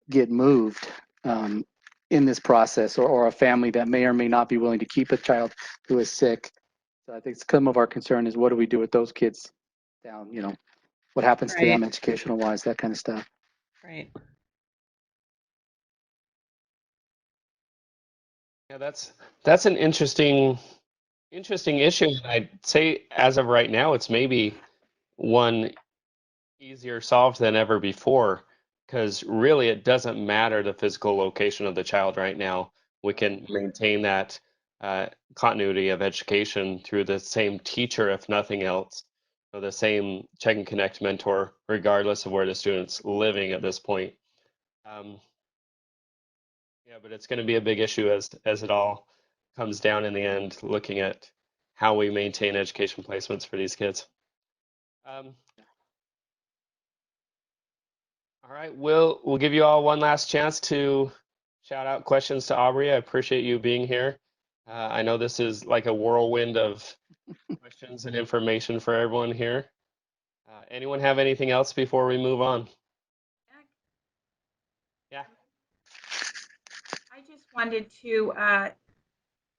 get moved in this process, or a family that may or may not be willing to keep a child who is sick. So I think some of our concern is, what do we do with those kids down? You know, what happens to them educational wise, that kind of stuff. Right. Yeah, that's an interesting issue. I'd say as of right now, it's maybe one easier solved than ever before, because really it doesn't matter the physical location of the child right now. We can maintain that continuity of education through the same teacher, if nothing else, or the same check and connect mentor, regardless of where the student's living at this point. Yeah, but it's going to be a big issue as it all comes down in the end, looking at how we maintain education placements for these kids. All right, we'll give you all one last chance to shout out questions to Aubrey. I appreciate you being here. I know this is like a whirlwind of questions and information for everyone here. Anyone have anything else before we move on? Yeah. I just wanted to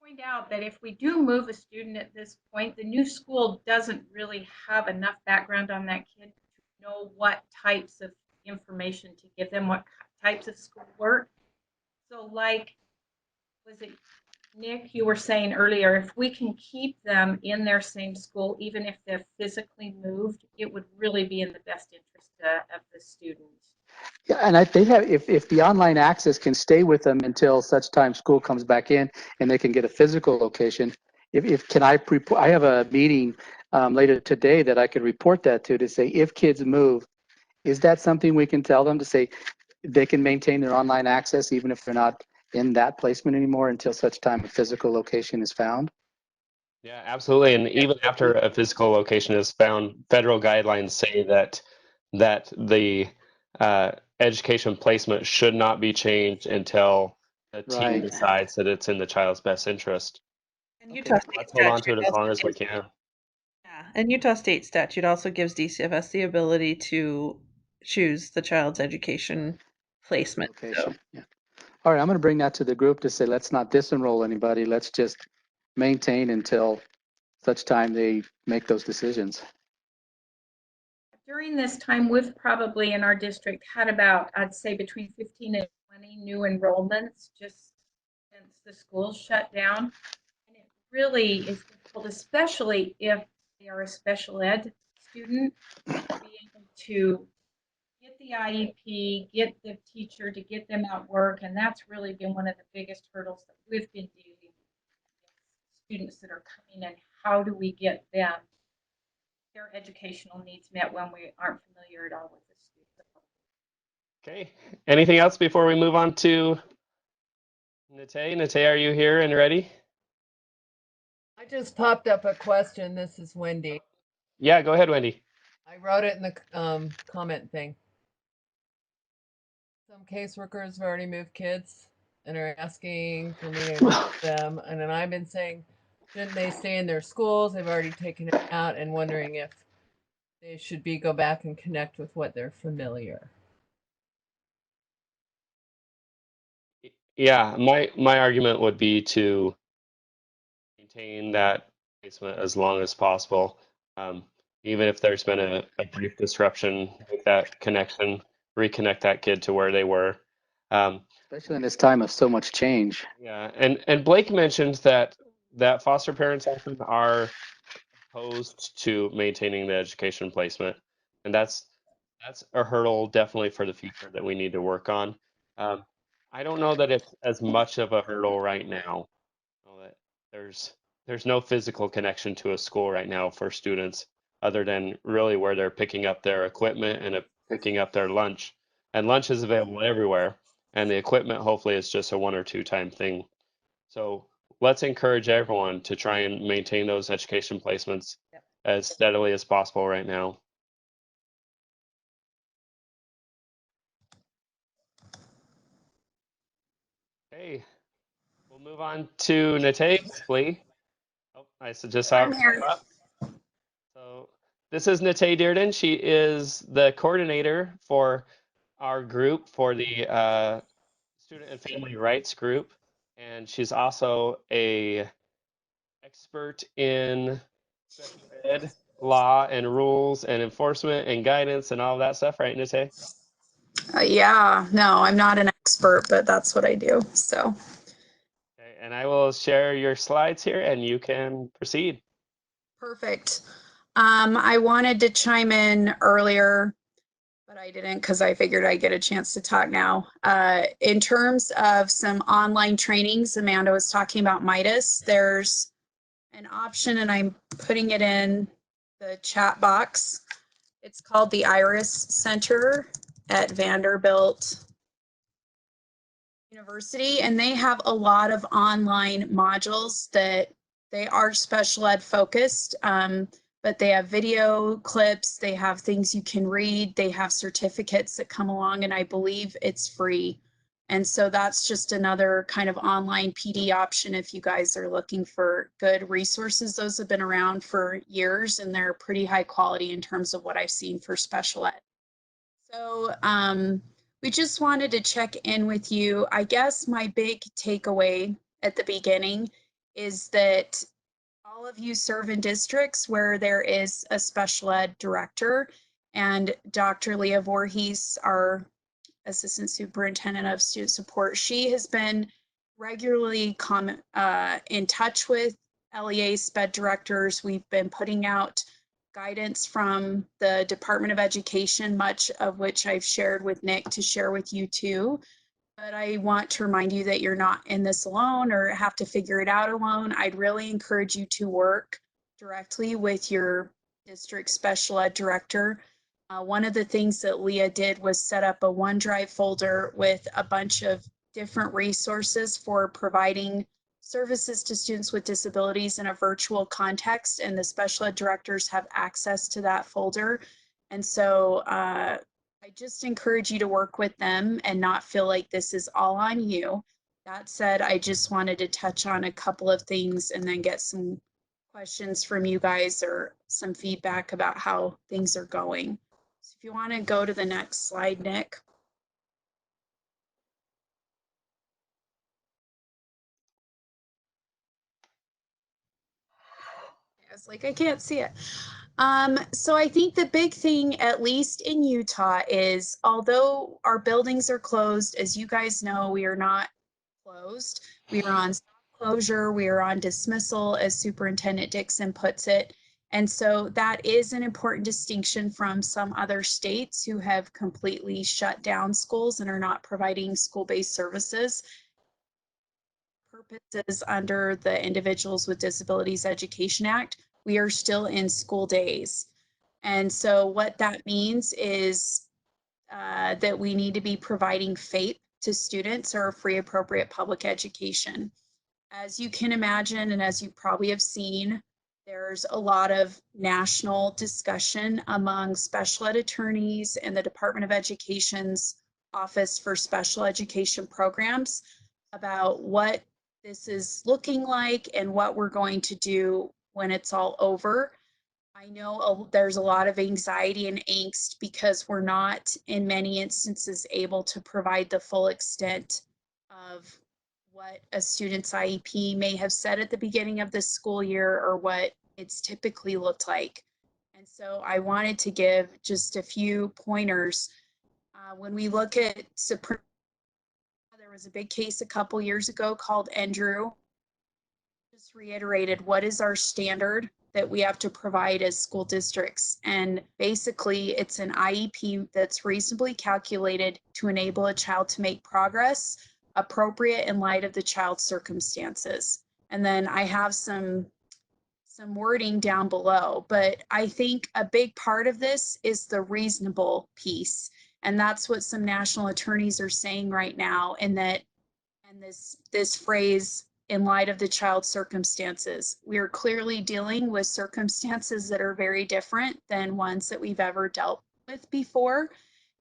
point out that if we do move a student at this point, the new school doesn't really have enough background on that kid to know what types of information to give them, what types of schoolwork. So like, was it Nick, you were saying earlier, if we can keep them in their same school, even if they're physically moved, it would really be in the best interest of the students. Yeah, and they have, if the online access can stay with them until such time school comes back in and they can get a physical location. I have a meeting later today that I could report that to say, if kids move, is that something we can tell them to say they can maintain their online access even if they're not in that placement anymore until such time a physical location is found? Yeah, absolutely. And even after a physical location is found, federal guidelines say that the education placement should not be changed until the team decides that it's in the child's best interest. And Utah State Let's hold on to it statute as long also as we gives- can. Yeah, and Utah State statute also gives DCFS the ability to choose the child's education placement. Location. Yeah. All right, I'm going to bring that to the group to say, let's not disenroll anybody. Let's just maintain until such time they make those decisions. During this time, we've probably in our district had about, I'd say, between 15 and 20 new enrollments just since the schools shut down. And it really is difficult, especially if they are a special ed student, to be able to get the IEP, get the teacher to get them at work. And that's really been one of the biggest hurdles that we've been dealing with students that are coming in. How do we get them their educational needs met when we aren't familiar at all with the student? Okay. Anything else before we move on to Naté? Naté, are you here and ready? I just popped up a question. This is Wendy. Yeah, go ahead, Wendy. I wrote it in the comment thing. Some caseworkers have already moved kids and are asking for me to meet them. And then I've been saying, shouldn't they stay in their schools? They've already taken it out, and wondering if they should go back and connect with what they're familiar. Yeah, my argument would be to maintain that placement as long as possible. Even if there's been a brief disruption, make that connection, reconnect that kid to where they were. Especially in this time of so much change. Yeah, and Blake mentioned that foster parents often are opposed to maintaining the education placement, and that's a hurdle definitely for the future that we need to work on. I don't know that it's as much of a hurdle right now. You know, that there's no physical connection to a school right now for students other than really where they're picking up their equipment and picking up their lunch. And lunch is available everywhere, and the equipment hopefully is just a 1 or 2 time thing. So let's encourage everyone to try and maintain those education placements as steadily as possible right now. Okay, we'll move on to Naté quickly. Oh, I just saw I'm here. So this is Naté Dearden. She is the coordinator for our group for the Student and Family Rights group, and she's also a expert in special ed law and rules and enforcement and guidance and all that stuff, right, Naté? Yeah, no, I'm not an expert, but that's what I do. So, Okay, and I will share your slides here, and you can proceed. perfect. I wanted to chime in earlier, but I didn't because I figured I'd get a chance to talk now. In terms of some online trainings, Amanda was talking about Midas. There's an option, and I'm putting it in the chat box. It's called the Iris Center at Vanderbilt University, and they have a lot of online modules that they are special ed focused, but they have video clips, they have things you can read, they have certificates that come along, and I believe it's free. And so that's just another kind of online PD option if you guys are looking for good resources. Those have been around for years, and they're pretty high quality in terms of what I've seen for special ed. So we just wanted to check in with you. I guess my big takeaway at the beginning is that all of you serve in districts where there is a special ed director, and Dr. Leah Voorhees, our Assistant Superintendent of Student Support, she has been regularly in touch with LEA SPED directors. We've been putting out guidance from the Department of Education, much of which I've shared with Nick to share with you too. But I want to remind you that you're not in this alone or have to figure it out alone. I'd really encourage you to work directly with your district special ed director. One of the things that Leah did was set up a OneDrive folder with a bunch of different resources for providing services to students with disabilities in a virtual context, and the special ed directors have access to that folder. And so I just encourage you to work with them and not feel like this is all on you. That said, I just wanted to touch on a couple of things and then get some questions from you guys or some feedback about how things are going. So if you want to go to the next slide, Nick. I was like, I can't see it. So I think the big thing, at least in Utah, is although our buildings are closed, as you guys know, we are not closed. We are on closure. We are on dismissal, as Superintendent Dixon puts it. And so that is an important distinction from some other states who have completely shut down schools and are not providing school-based services. Purposes under the Individuals with Disabilities Education Act, we are still in school days. And so what that means is that we need to be providing FAPE to students or free appropriate public education. As you can imagine, and as you probably have seen, there's a lot of national discussion among special ed attorneys and the Department of Education's Office for Special Education Programs. about what this is looking like and what we're going to do when it's all over. I know there's a lot of anxiety and angst because we're not, in many instances, able to provide the full extent of what a student's IEP may have said at the beginning of the school year or what it's typically looked like. And so I wanted to give just a few pointers. When we look at Supreme, there was a big case a couple years ago called Andrew. Just reiterated, what is our standard that we have to provide as school districts? And basically, it's an IEP that's reasonably calculated to enable a child to make progress appropriate in light of the child's circumstances. And then I have some wording down below, but I think a big part of this is the reasonable piece. And that's what some national attorneys are saying right now, and this phrase, in light of the child's circumstances. We are clearly dealing with circumstances that are very different than ones that we've ever dealt with before.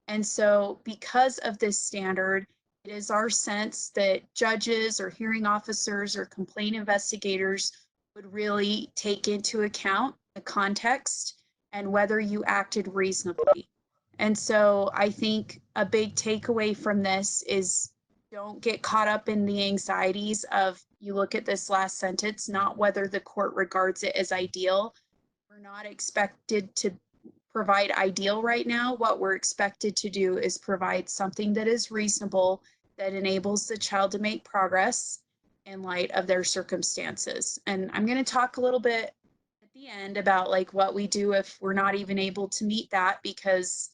And so because of this standard, it is our sense that judges or hearing officers or complaint investigators would really take into account the context and whether you acted reasonably. And so I think a big takeaway from this is don't get caught up in the anxieties of, you look at this last sentence, not whether the court regards it as ideal. We're not expected to provide ideal right now. What we're expected to do is provide something that is reasonable, that enables the child to make progress in light of their circumstances. And I'm going to talk a little bit at the end about like what we do if we're not even able to meet that, because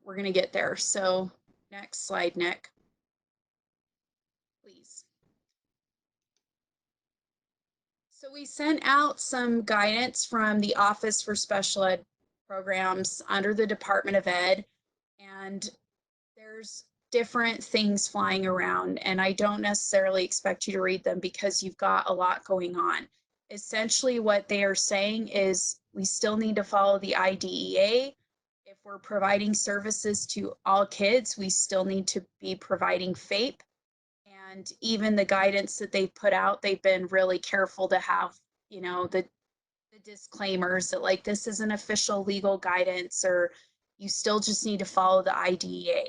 we're going to get there. So next slide, Nick, please. So we sent out some guidance from the Office for Special Ed Programs under the Department of Ed, and there's different things flying around, and I don't necessarily expect you to read them because you've got a lot going on. Essentially what they are saying is we still need to follow the IDEA. If we're providing services to all kids, we still need to be providing FAPE. And even the guidance that they've put out, they've been really careful to have, you know, the disclaimers that like, this isn't official legal guidance, or you still just need to follow the IDEA.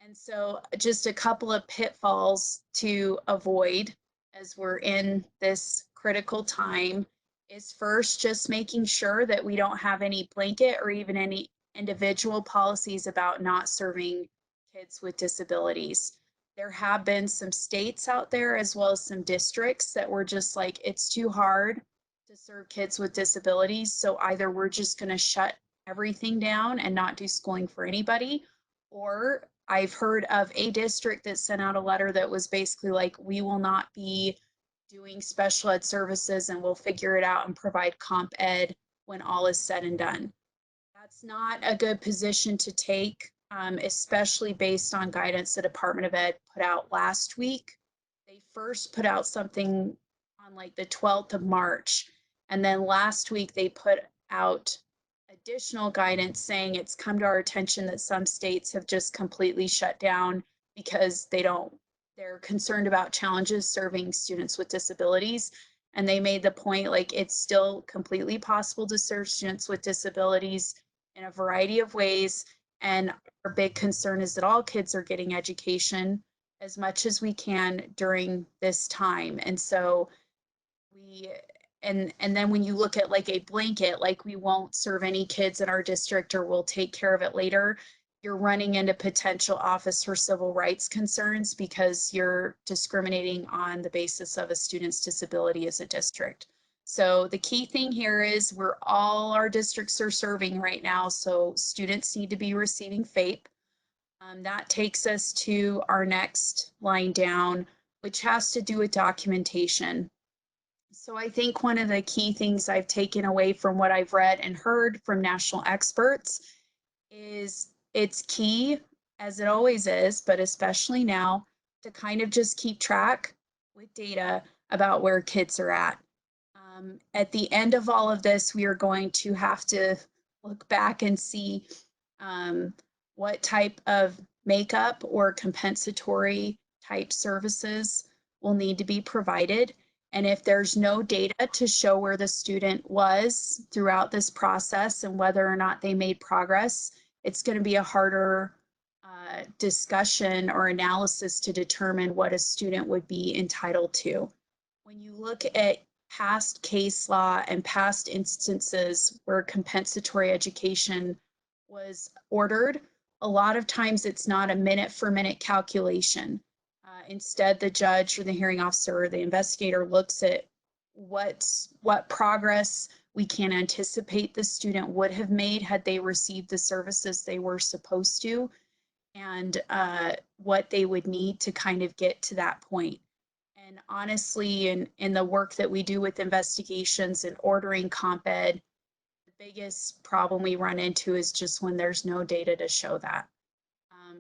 And so just a couple of pitfalls to avoid as we're in this critical time is, first, just making sure that we don't have any blanket or even any individual policies about not serving kids with disabilities. There have been some states out there as well as some districts that were just like, it's too hard to serve kids with disabilities. So either we're just going to shut everything down and not do schooling for anybody, or I've heard of a district that sent out a letter that was basically like, we will not be doing special ed services and we'll figure it out and provide comp ed when all is said and done. That's not a good position to take, especially based on guidance the Department of Ed put out last week. They first put out something on like the 12th of March. And then last week they put out additional guidance saying it's come to our attention that some states have just completely shut down because they're concerned about challenges serving students with disabilities. And they made the point like it's still completely possible to serve students with disabilities in a variety of ways. And our big concern is that all kids are getting education as much as we can during this time. And so and then when you look at like a blanket, like we won't serve any kids in our district or we'll take care of it later, you're running into potential Office for Civil Rights concerns because you're discriminating on the basis of a student's disability as a district. So the key thing here is all our districts are serving right now. So students need to be receiving FAPE. That takes us to our next line down, which has to do with documentation. So I think one of the key things I've taken away from what I've read and heard from national experts is it's key, as it always is, but especially now, to kind of just keep track with data about where kids are at. At the end of all of this, we are going to have to look back and see what type of makeup or compensatory type services will need to be provided. And if there's no data to show where the student was throughout this process and whether or not they made progress, it's going to be a harder discussion or analysis to determine what a student would be entitled to. When you look at past case law and past instances where compensatory education was ordered, a lot of times it's not a minute for minute calculation. Instead, the judge or the hearing officer or the investigator looks at what progress we can anticipate the student would have made had they received the services they were supposed to, and what they would need to kind of get to that point. And honestly, in the work that we do with investigations and ordering comp ed, the biggest problem we run into is just when there's no data to show that.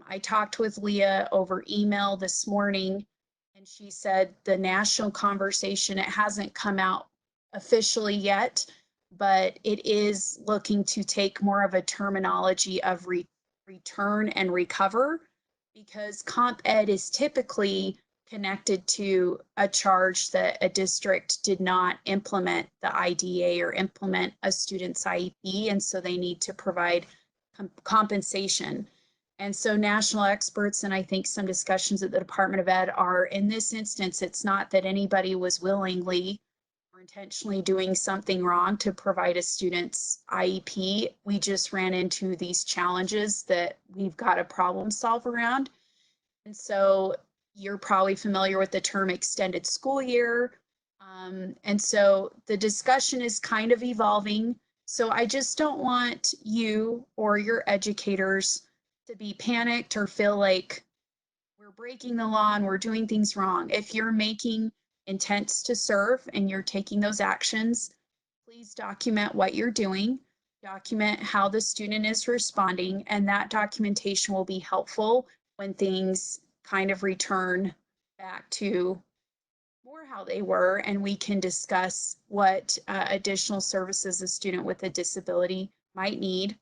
I talked with Leah over email this morning, and she said the national conversation, it hasn't come out officially yet, but it is looking to take more of a terminology of return and recover, because comp ed is typically connected to a charge that a district did not implement the IDA or implement a student's IEP, and so they need to provide compensation. And so national experts, and I think some discussions at the Department of Ed are, in this instance, it's not that anybody was willingly or intentionally doing something wrong to provide a student's IEP. We just ran into these challenges that we've got to problem solve around. And so you're probably familiar with the term extended school year. And so the discussion is kind of evolving. So I just don't want you or your educators to be panicked or feel like we're breaking the law and we're doing things wrong. If you're making intents to serve and you're taking those actions, please document what you're doing, document how the student is responding, and that documentation will be helpful when things kind of return back to more how they were, and we can discuss what additional services a student with a disability might need.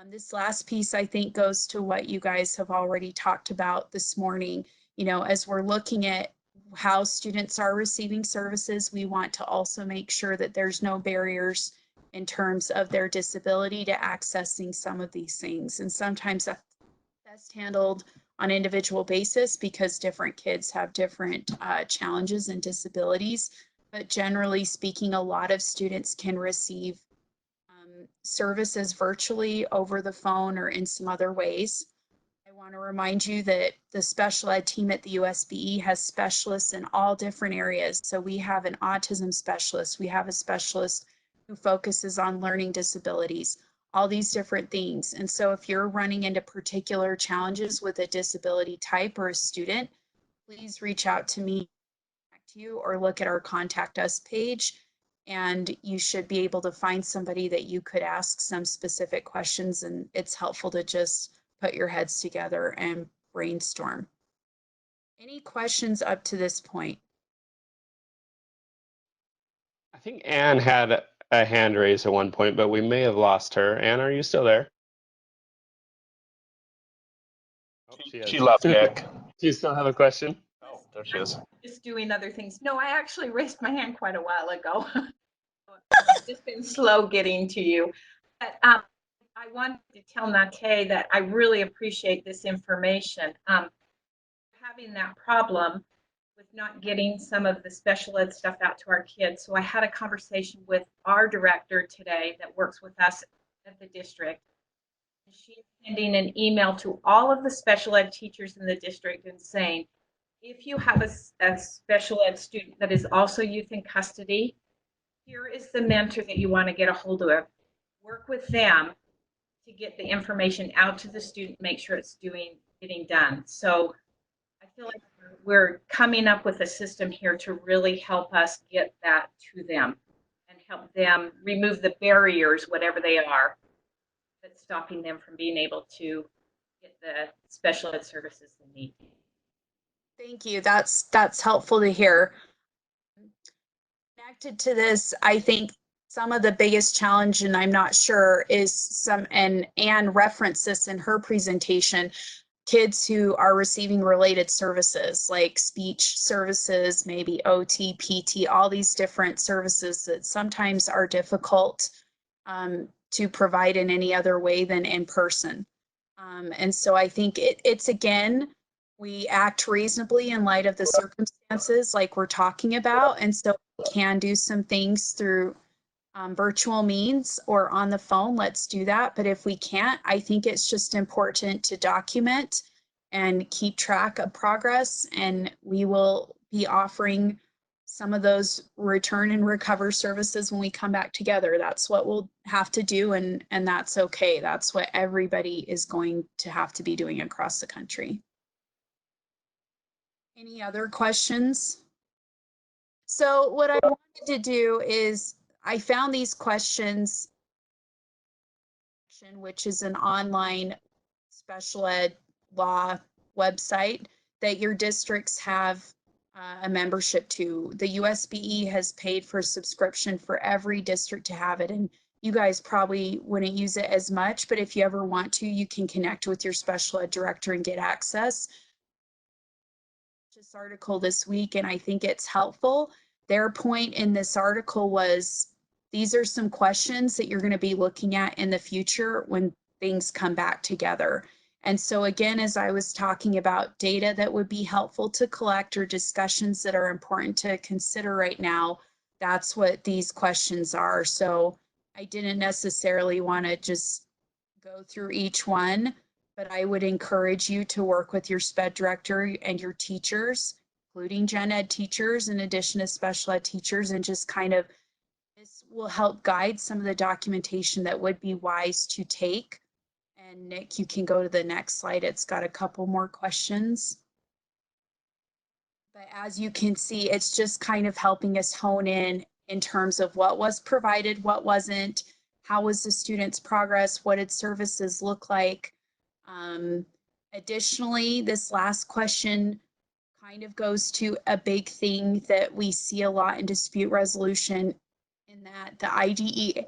This last piece, I think, goes to what you guys have already talked about this morning. You know, as we're looking at how students are receiving services, we want to also make sure that there's no barriers in terms of their disability to accessing some of these things. And sometimes that's best handled on an individual basis because different kids have different challenges and disabilities. But generally speaking, a lot of students can receive services virtually, over the phone, or in some other ways. I want to remind you that the special ed team at the USBE has specialists in all different areas. So we have an autism specialist, we have a specialist who focuses on learning disabilities, all these different things. And so if you're running into particular challenges with a disability type or a student, please reach out to me or look at our contact us page, and you should be able to find somebody that you could ask some specific questions, and it's helpful to just put your heads together and brainstorm. Any questions up to this point? I think Anne had a hand raised at one point, but we may have lost her. Anne, are you still there? Oh, she left, Nick. Do you still have a question? Oh, there she is. Just doing other things. No, I actually raised my hand quite a while ago. I've just been slow getting to you. But I wanted to tell Naté that I really appreciate this information. Having that problem with not getting some of the special ed stuff out to our kids. So I had a conversation with our director today that works with us at the district. She's sending an email to all of the special ed teachers in the district and saying, if you have a special ed student that is also youth in custody, here is the mentor that you want to get a hold of. Work with them to get the information out to the student, make sure it's getting done. So I feel like we're coming up with a system here to really help us get that to them and help them remove the barriers, whatever they are, that's stopping them from being able to get the special ed services they need. Thank you. That's helpful to hear. Connected to this, I think some of the biggest challenge, and I'm not sure, is and Anne referenced this in her presentation, kids who are receiving related services like speech services, maybe OT, PT, all these different services that sometimes are difficult to provide in any other way than in person. And so I think it's, again, we act reasonably in light of the circumstances like we're talking about. And so we can do some things through virtual means or on the phone, let's do that. But if we can't, I think it's just important to document and keep track of progress. And we will be offering some of those return and recover services when we come back together. That's what we'll have to do. And that's okay. That's what everybody is going to have to be doing across the country. Any other questions? So what I wanted to do is I found these questions, which is an online special ed law website that your districts have a membership to. The USBE has paid for a subscription for every district to have it. And you guys probably wouldn't use it as much, but if you ever want to, you can connect with your special ed director and get access. This article this week, and I think it's helpful. Their point in this article was, these are some questions that you're going to be looking at in the future when things come back together. And so again, as I was talking about data that would be helpful to collect or discussions that are important to consider right now, that's what these questions are. So I didn't necessarily want to just go through each one, but I would encourage you to work with your SPED director and your teachers, including gen ed teachers, in addition to special ed teachers, and just kind of, this will help guide some of the documentation that would be wise to take. And Nick, you can go to the next slide. It's got a couple more questions. But as you can see, it's just kind of helping us hone in terms of what was provided, what wasn't, how was the student's progress, what did services look like. Additionally, this last question kind of goes to a big thing that we see a lot in dispute resolution, in that the IDEA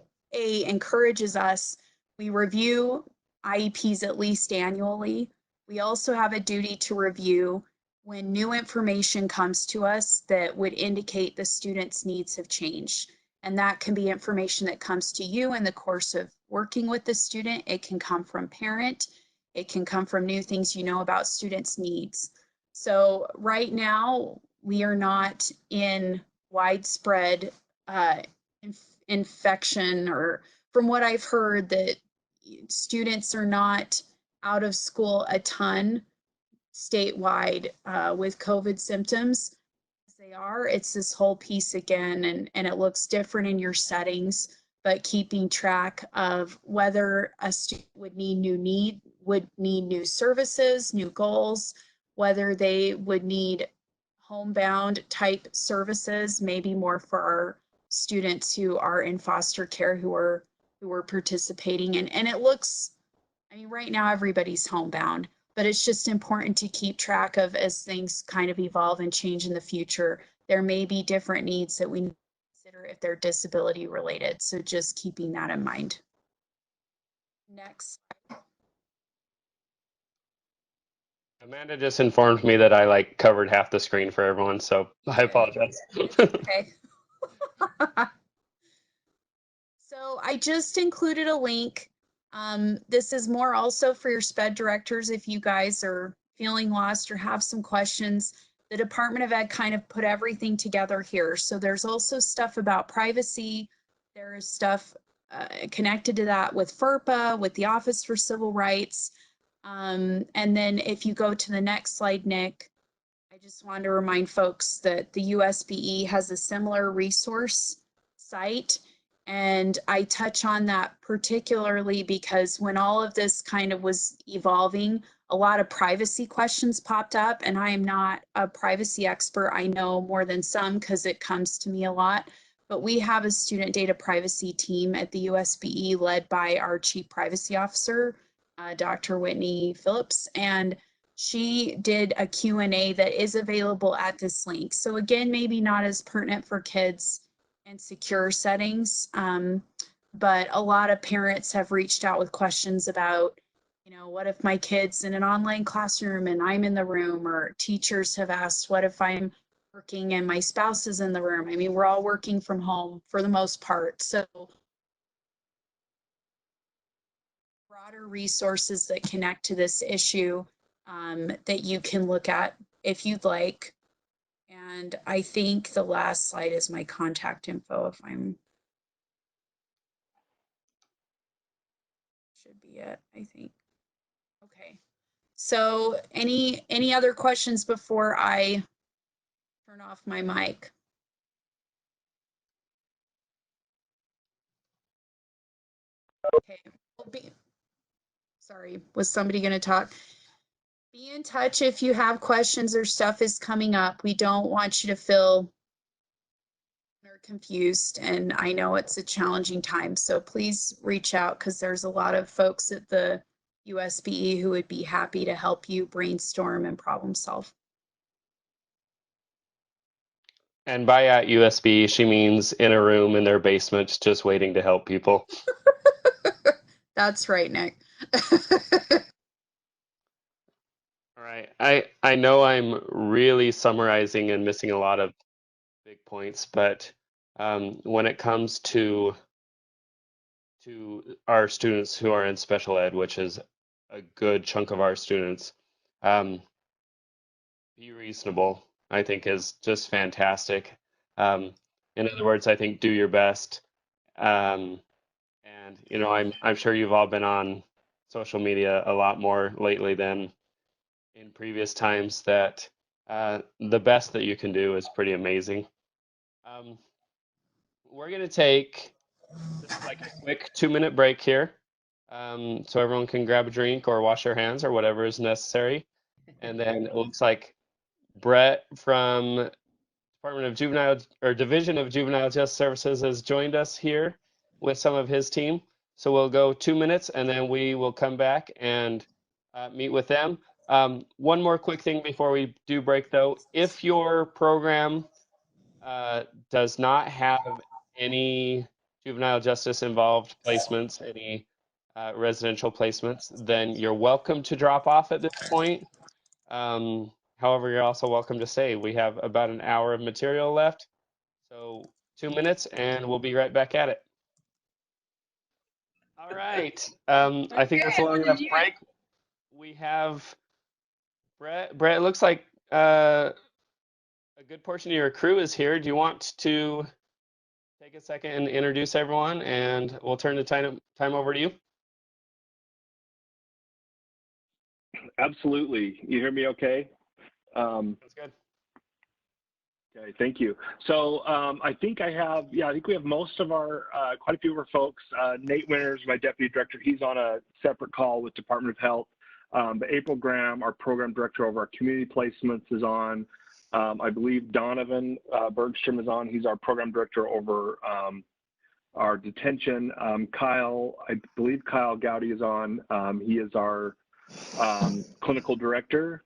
encourages us, we review IEPs at least annually. We also have a duty to review when new information comes to us that would indicate the student's needs have changed. And that can be information that comes to you in the course of working with the student. It can come from parent. It can come from new things you know about students' needs. So right now, we are not in widespread infection, or from what I've heard, that students are not out of school a ton statewide with COVID symptoms. As they are, it's this whole piece again, and it looks different in your settings, but keeping track of whether a student would need new services, new goals, whether they would need homebound type services, maybe more for our students who are in foster care who are participating. And it looks, I mean, right now everybody's homebound, but it's just important to keep track of, as things kind of evolve and change in the future. There may be different needs that we consider if they're disability related. So just keeping that in mind. Next. Amanda just informed me that I covered half the screen for everyone, so I apologize. Okay. So I just included a link. This is more also for your SPED directors if you guys are feeling lost or have some questions. The Department of Ed kind of put everything together here. So there's also stuff about privacy. There's stuff connected to that with FERPA, with the Office for Civil Rights. And then if you go to the next slide, Nick, I just wanted to remind folks that the USBE has a similar resource site. And I touch on that particularly because when all of this kind of was evolving, a lot of privacy questions popped up, and I am not a privacy expert. I know more than some because it comes to me a lot, but we have a student data privacy team at the USBE led by our Chief Privacy Officer, Dr. Whitney Phillips, and she did a Q&A that is available at this link. So again, maybe not as pertinent for kids and secure settings, but a lot of parents have reached out with questions about you know, what if my kid's in an online classroom and I'm in the room? Or teachers have asked, what if I'm working and my spouse is in the room? I mean, we're all working from home for the most part. So broader resources that connect to this issue that you can look at if you'd like. And I think the last slide is my contact info, if I'm, should be it, I think. Okay. So any other questions before I turn off my mic? Okay. Sorry, was somebody going to talk? Be in touch if you have questions or stuff is coming up. We don't want you to feel or confused, and I know it's a challenging time, so please reach out, because there's a lot of folks at the USBE who would be happy to help you brainstorm and problem solve. And by at USB, she means in a room in their basement, just waiting to help people. That's right, Nick. All right. I know I'm really summarizing and missing a lot of big points, but when it comes to our students who are in special ed, which is a good chunk of our students, be reasonable, I think, is just fantastic. In other words, I think do your best. And you know, I'm sure you've all been on social media a lot more lately than in previous times. That the best that you can do is pretty amazing. We're gonna take just like a quick 2-minute break here, so everyone can grab a drink or wash their hands or whatever is necessary. And then it looks like Brett from Department of Juvenile or Division of Juvenile Justice Services has joined us here with some of his team. So we'll go 2 minutes and then we will come back and meet with them. One more quick thing before we do break though. If your program does not have any juvenile justice involved placements, any residential placements, then you're welcome to drop off at this point. However, you're also welcome to stay. We have about an hour of material left. So 2 minutes and we'll be right back at it. All right. I think that's a long enough break. We have Brett. Brett, it looks like a good portion of your crew is here. Do you want to take a second and introduce everyone, and we'll turn the time over to you? Absolutely. You hear me okay? That's good. Okay, thank you. So I think I think we have most of our, quite a few of our folks. Nate Winters, my deputy director, he's on a separate call with Department of Health. But April Graham, our program director over our community placements, is on. I believe Donovan Bergstrom is on. He's our program director over our detention. Kyle, I believe Kyle Gowdy is on. He is our clinical director.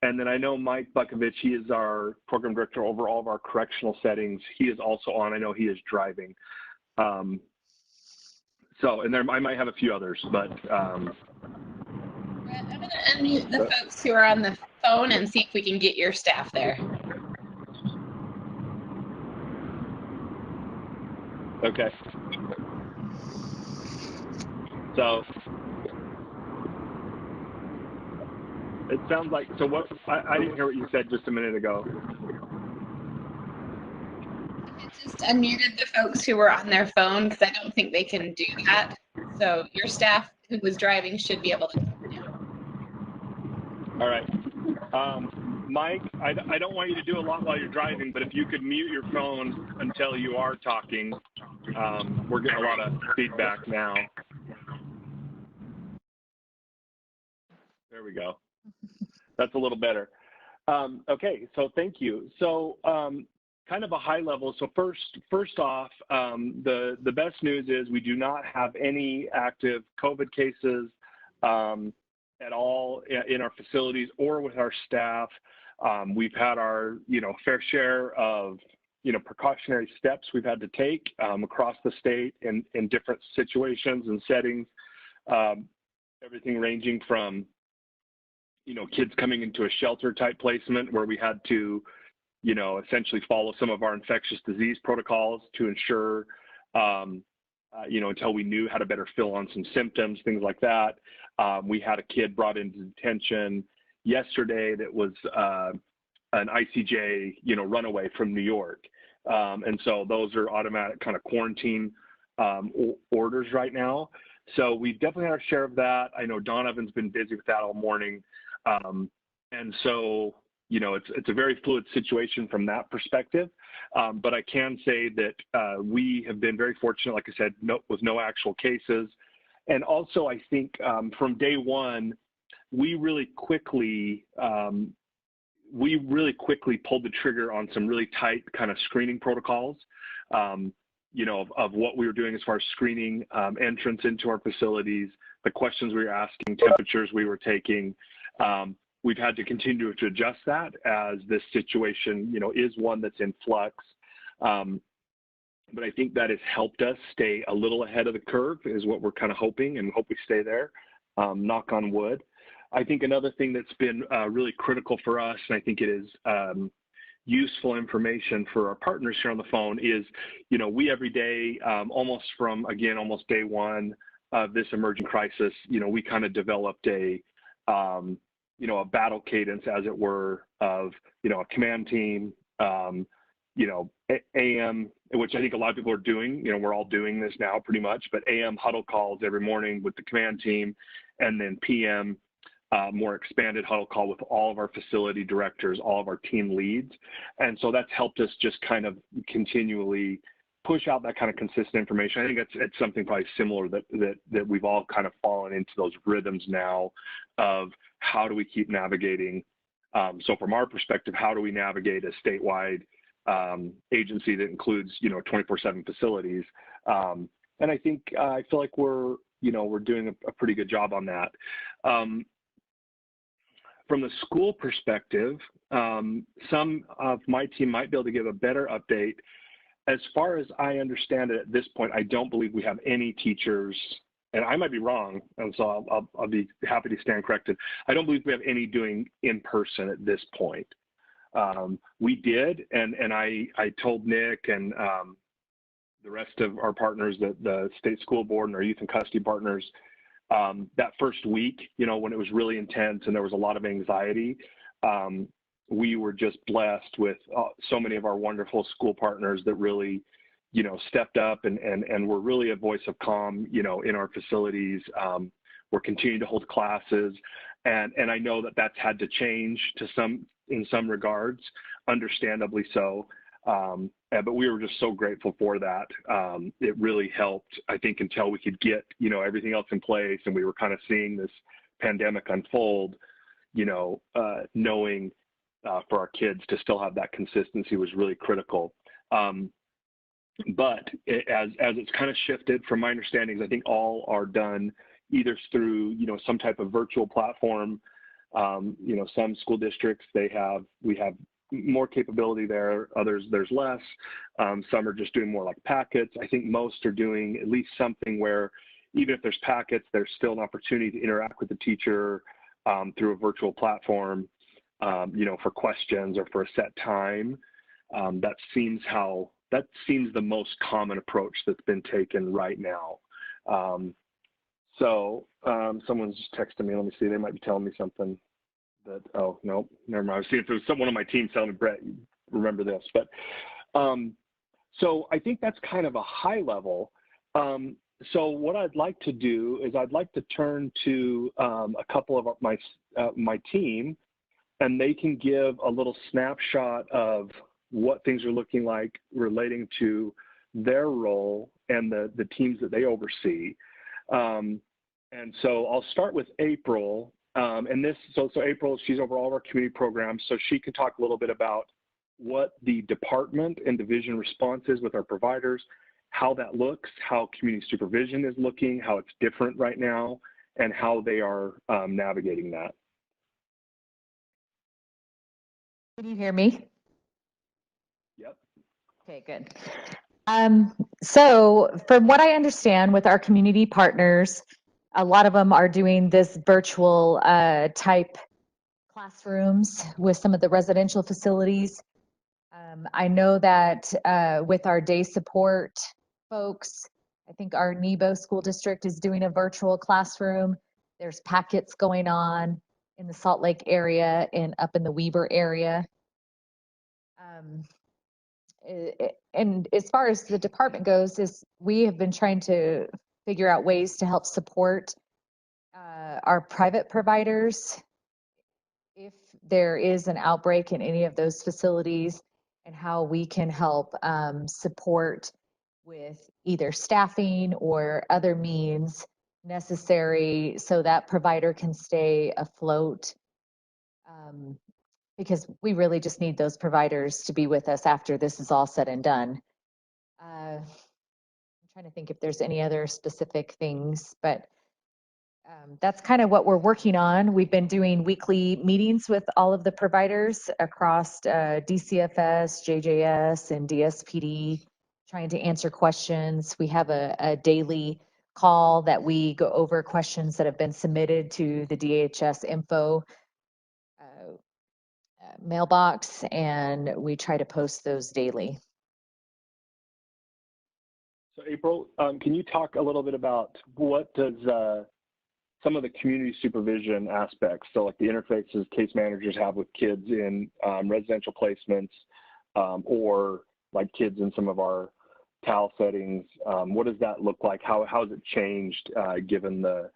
And then I know Mike Bukovich, he is our program director over all of our correctional settings. He is also on. I know he is driving. And there I might have a few others, but. I'm going to unmute the folks who are on the phone and see if we can get your staff there. Okay. So. It sounds like, so what, I didn't hear what you said just a minute ago. It just unmuted the folks who were on their phone because I don't think they can do that. So your staff who was driving should be able to. All right. Mike, I don't want you to do a lot while you're driving, but if you could mute your phone until you are talking, we're getting a lot of feedback now. There we go. That's a little better. Okay, so thank you. So kind of a high level. So first off, the best news is we do not have any active COVID cases at all in our facilities or with our staff. We've had our fair share of precautionary steps we've had to take across the state in different situations and settings. everything ranging from, kids coming into a shelter type placement where we had to, essentially follow some of our infectious disease protocols to ensure, until we knew how to better fill on some symptoms, things like that. We had a kid brought into detention yesterday that was an ICJ, runaway from New York. And so those are automatic kind of quarantine orders right now. So we've definitely had our share of that. I know Donovan's been busy with that all morning. And so, it's a very fluid situation from that perspective. But I can say that we have been very fortunate, like I said, with no actual cases. And also, I think from day one, we really quickly pulled the trigger on some really tight kind of screening protocols, of what we were doing as far as screening entrance into our facilities, the questions we were asking, temperatures we were taking. We've had to continue to adjust that as this situation, is one that's in flux. But I think that has helped us stay a little ahead of the curve is what we're kind of hoping, and hope we stay there, knock on wood. I think another thing that's been really critical for us, and I think it is useful information for our partners here on the phone is, we every day, almost day one of this emerging crisis, we kind of developed a battle cadence, as it were, of, a command team, AM, which I think a lot of people are doing, we're all doing this now pretty much, but AM huddle calls every morning with the command team, and then PM, more expanded huddle call with all of our facility directors, all of our team leads. And so that's helped us just kind of continually push out that kind of consistent information. I think it's something probably similar that we've all kind of fallen into those rhythms now of how do we keep navigating. So from our perspective, how do we navigate a statewide agency that includes, 24/7 facilities? And I think, I feel like we're doing a pretty good job on that. From the school perspective, some of my team might be able to give a better update. As far as I understand it at this point, I don't believe we have any teachers, and I might be wrong, and so I'll be happy to stand corrected. I don't believe we have any doing in person at this point. We did, and I told Nick and the rest of our partners, the state school board and our youth and custody partners, that first week, when it was really intense and there was a lot of anxiety, we were just blessed with so many of our wonderful school partners that really, stepped up and were really a voice of calm, in our facilities. We're continuing to hold classes, and I know that that's had to change in some regards, understandably so. But we were just so grateful for that. It really helped, I think, until we could get, everything else in place, and we were kind of seeing this pandemic unfold, knowing for our kids to still have that consistency was really critical. But as it's kind of shifted, from my understanding, I think all are done either through, some type of virtual platform. Some school districts, we have more capability there, others there's less. Some are just doing more like packets. I think most are doing at least something where even if there's packets, there's still an opportunity to interact with the teacher through a virtual platform, for questions or for a set time. That seems the most common approach that's been taken right now. Someone's just texting me. Let me see. They might be telling me something. Oh, no, never mind. I was seeing if there was someone on my team telling me, Brett, you remember this. But so I think that's kind of a high level. So what I'd like to do is I'd like to turn to a couple of my team, and they can give a little snapshot of what things are looking like relating to their role and the teams that they oversee. And so I'll start with April. So April, she's over all of our community programs, so she can talk a little bit about what the department and division response is with our providers, how that looks, how community supervision is looking, how it's different right now, and how they are navigating that. Can you hear me? Yep. Okay, good. So from what I understand with our community partners, a lot of them are doing this virtual type classrooms with some of the residential facilities. I know that with our day support folks, I think our Nebo school district is doing a virtual classroom. There's packets going on in the Salt Lake area and up in the Weber area. And as far as the department goes, is we have been trying to figure out ways to help support our private providers if there is an outbreak in any of those facilities, and how we can help support with either staffing or other means necessary so that provider can stay afloat. Because we really just need those providers to be with us after this is all said and done. I'm trying to think if there's any other specific things, but that's kind of what we're working on. We've been doing weekly meetings with all of the providers across DCFS, JJS, and DSPD, trying to answer questions. We have a daily call that we go over questions that have been submitted to the DHS info mailbox, and we try to post those daily. So April, can you talk a little bit about what does some of the community supervision aspects, so like the interfaces case managers have with kids in residential placements or like kids in some of our TAL settings, what does that look like? How has it changed given the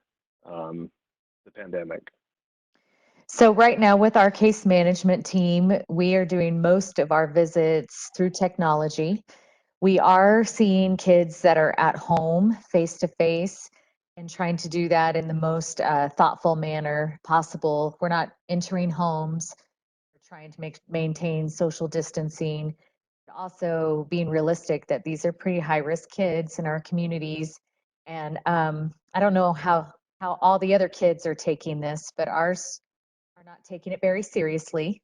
pandemic? So right now with our case management team, we are doing most of our visits through technology. We are seeing kids that are at home face-to-face and trying to do that in the most thoughtful manner possible. We're not entering homes. We're trying to maintain social distancing. Also being realistic that these are pretty high-risk kids in our communities. And I don't know how all the other kids are taking this, but ours are not taking it very seriously.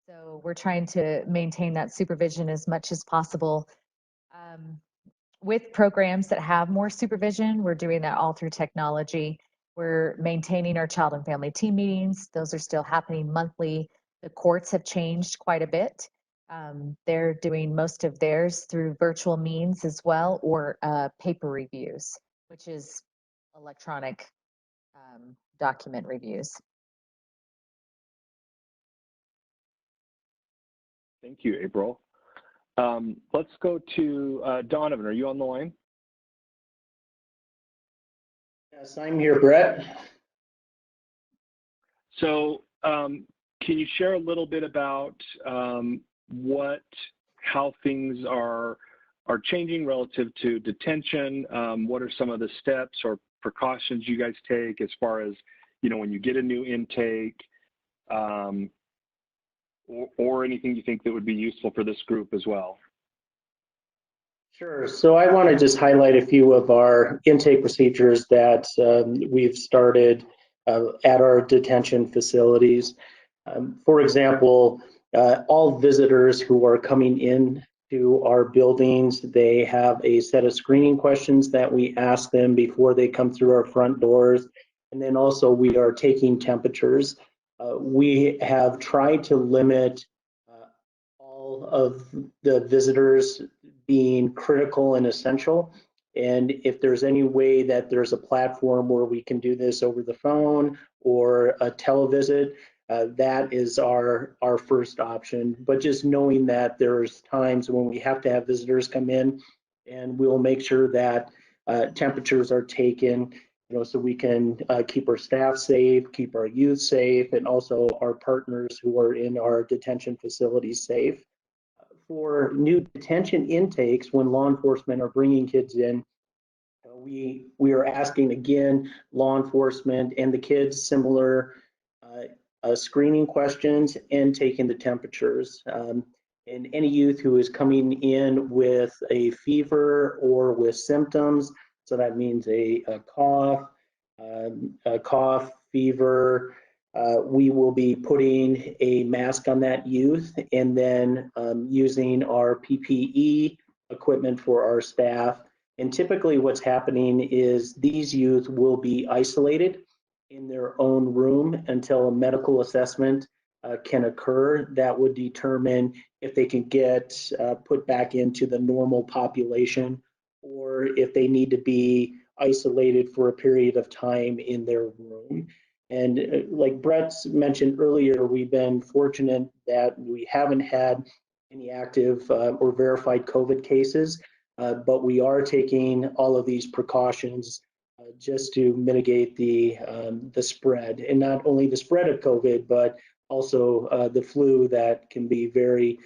So we're trying to maintain that supervision as much as possible. With programs that have more supervision, we're doing that all through technology. We're maintaining our child and family team meetings. Those are still happening monthly. The courts have changed quite a bit. They're doing most of theirs through virtual means as well, or paper reviews, which is electronic document reviews. Thank you, April. Let's go to Donovan. Are you on the line? Yes, I'm here, Brett. So can you share a little bit about how things are changing relative to detention? What are some of the steps or precautions you guys take as far as, when you get a new intake, or anything you think that would be useful for this group as well? Sure. So I want to just highlight a few of our intake procedures that we've started at our detention facilities. For example, all visitors who are coming in to our buildings, they have a set of screening questions that we ask them before they come through our front doors. And then also we are taking temperatures. We have tried to limit all of the visitors being critical and essential. And if there's any way that there's a platform where we can do this over the phone or a televisit, that is our first option. But just knowing that there's times when we have to have visitors come in, and we'll make sure that temperatures are taken, so we can keep our staff safe, keep our youth safe, and also our partners who are in our detention facilities safe. For new detention intakes, when law enforcement are bringing kids in, we are asking again law enforcement and the kids similar screening questions and taking the temperatures. And any youth who is coming in with a fever or with symptoms, so that means a cough, fever, we will be putting a mask on that youth, and then using our PPE equipment for our staff And typically what's happening is these youth will be isolated in their own room until a medical assessment can occur that would determine if they can get put back into the normal population, or if they need to be isolated for a period of time in their room. And like Brett mentioned earlier, we've been fortunate that we haven't had any active or verified COVID cases, but we are taking all of these precautions just to mitigate the spread, and not only the spread of COVID, but also the flu that can be very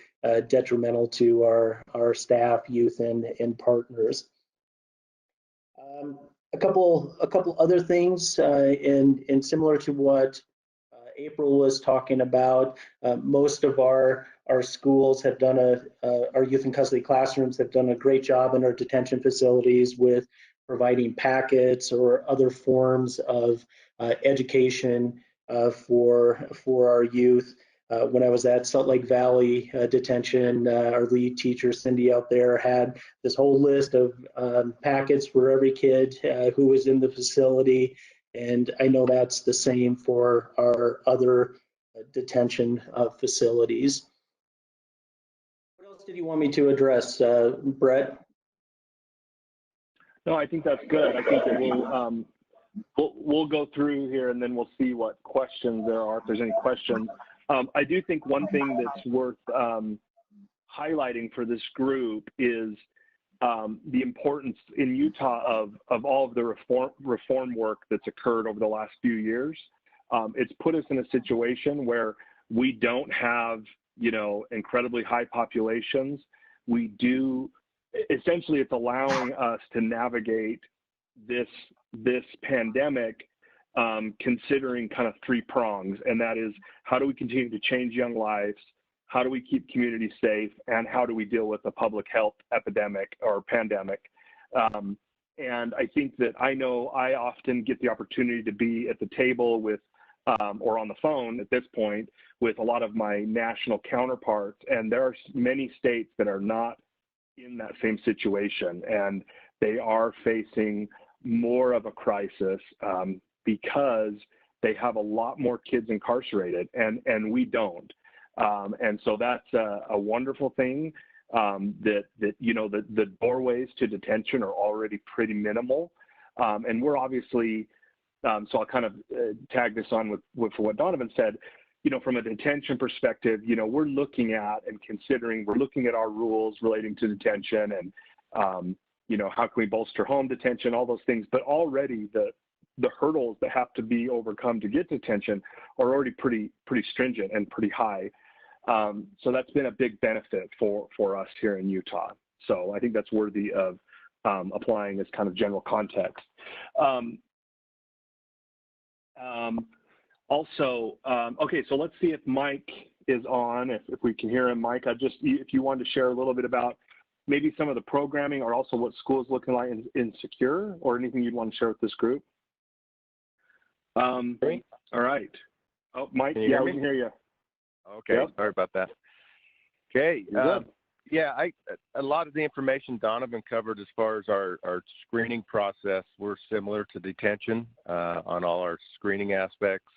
detrimental to our staff, youth, and partners. A couple other things, and similar to what April was talking about, most of our schools have done our youth in custody classrooms have done a great job in our detention facilities with providing packets or other forms of education for our youth. When I was at Salt Lake Valley Detention, our lead teacher, Cindy, out there had this whole list of packets for every kid who was in the facility. And I know that's the same for our other detention facilities. What else did you want me to address, Brett? No, I think that's good. I think that we'll go through here and then we'll see what questions there are, if there's any questions. I do think one thing that's worth highlighting for this group is the importance in Utah of all of the reform work that's occurred over the last few years. It's put us in a situation where we don't have, incredibly high populations. We do, essentially it's allowing us to navigate this pandemic considering kind of three prongs, and that is, how do we continue to change young lives, how do we keep communities safe, and how do we deal with the public health epidemic or pandemic. And I think that I know I often get the opportunity to be at the table with or on the phone at this point with a lot of my national counterparts, and there are many states that are not in that same situation, and they are facing more of a crisis because they have a lot more kids incarcerated, and we don't. And so that's a wonderful thing, that the doorways to detention are already pretty minimal. And we're obviously, so I'll kind of tag this on with what Donovan said, from a detention perspective, we're looking at and considering, we're looking at our rules relating to detention and, how can we bolster home detention, all those things, but already the hurdles that have to be overcome to get detention are already pretty stringent and pretty high. So that's been a big benefit for us here in Utah. So I think that's worthy of applying as kind of general context. Okay, so let's see if Mike is on, if we can hear him. Mike, if you wanted to share a little bit about maybe some of the programming or also what school is looking like in Secure, or anything you'd want to share with this group. All right. Oh, Mike, yeah, we can hear you. Okay, yep. Sorry about that. Okay, yeah, a lot of the information Donovan covered as far as our screening process, we're similar to detention on all our screening aspects.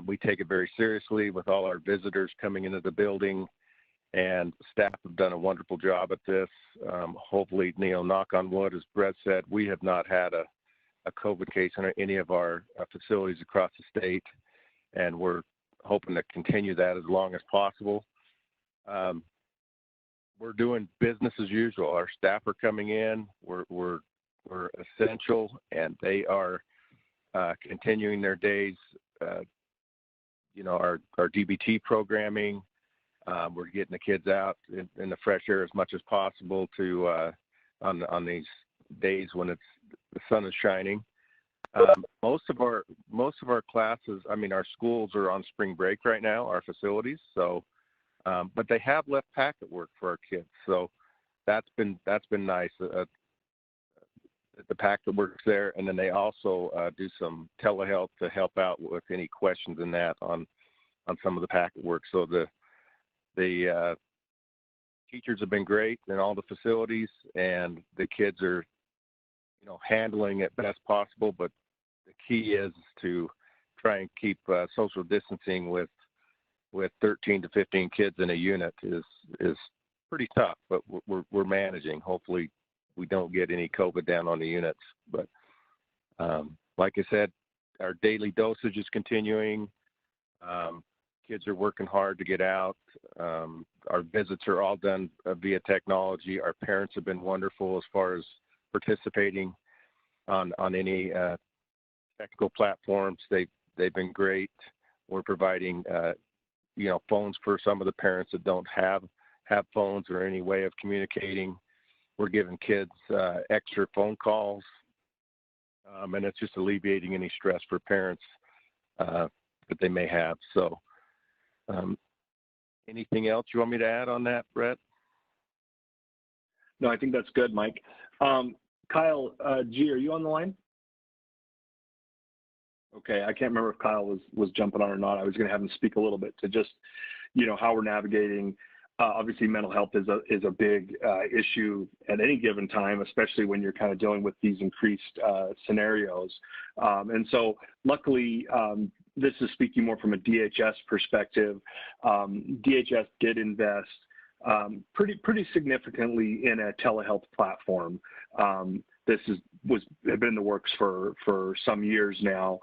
We take it very seriously with all our visitors coming into the building, and staff have done a wonderful job at this. Hopefully, knock on wood, as Brett said, we have not had a COVID case in any of our facilities across the state, and we're hoping to continue that as long as possible. We're doing business as usual. Our staff are coming in. We're essential, and they are continuing their days. Our DBT programming. We're getting the kids out in the fresh air as much as possible to on these days when the sun is shining. Most of our classes, our schools are on spring break right now, our facilities. So, but they have left packet work for our kids. So that's been nice. The packet work's there, and then they also do some telehealth to help out with any questions in that on some of the packet work. So the teachers have been great in all the facilities, and the kids are, handling it best possible. But the key is to try and keep social distancing with 13 to 15 kids in a unit is pretty tough, but we're managing. Hopefully we don't get any COVID down on the units. But like I said, our daily dosage is continuing. Kids are working hard to get out. Our visits are all done via technology. Our parents have been wonderful as far as participating on any technical platforms. They've been great. We're providing phones for some of the parents that don't have phones or any way of communicating. We're giving kids extra phone calls, and it's just alleviating any stress for parents that they may have. So anything else you want me to add on that, Brett? No, I think that's good, Mike. Kyle G, are you on the line? Okay, I can't remember if Kyle was jumping on or not. I was going to have him speak a little bit to just, how we're navigating. Obviously, mental health is a big issue at any given time, especially when you're kind of dealing with these increased scenarios. And so, luckily, this is speaking more from a DHS perspective. DHS did invest pretty significantly in a telehealth platform. This had been in the works for some years now.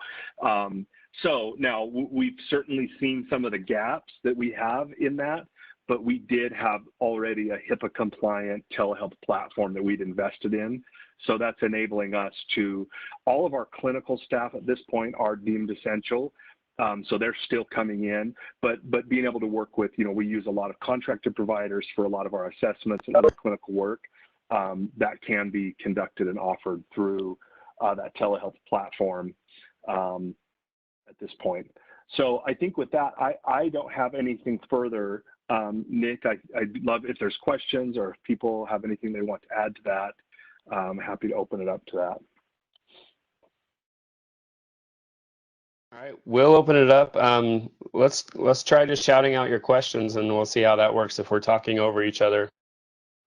So now we've certainly seen some of the gaps that we have in that, but we did have already a HIPAA compliant telehealth platform that we'd invested in. So that's enabling us to, all of our clinical staff at this point are deemed essential. So they're still coming in, but being able to work with, we use a lot of contracted providers for a lot of our assessments and other clinical work that can be conducted and offered through that telehealth platform at this point. So I think with that, I don't have anything further. Nick, I'd love if there's questions or if people have anything they want to add to that. I'm happy to open it up to that. All right, we'll open it up. Let's try just shouting out your questions, and we'll see how that works. If we're talking over each other,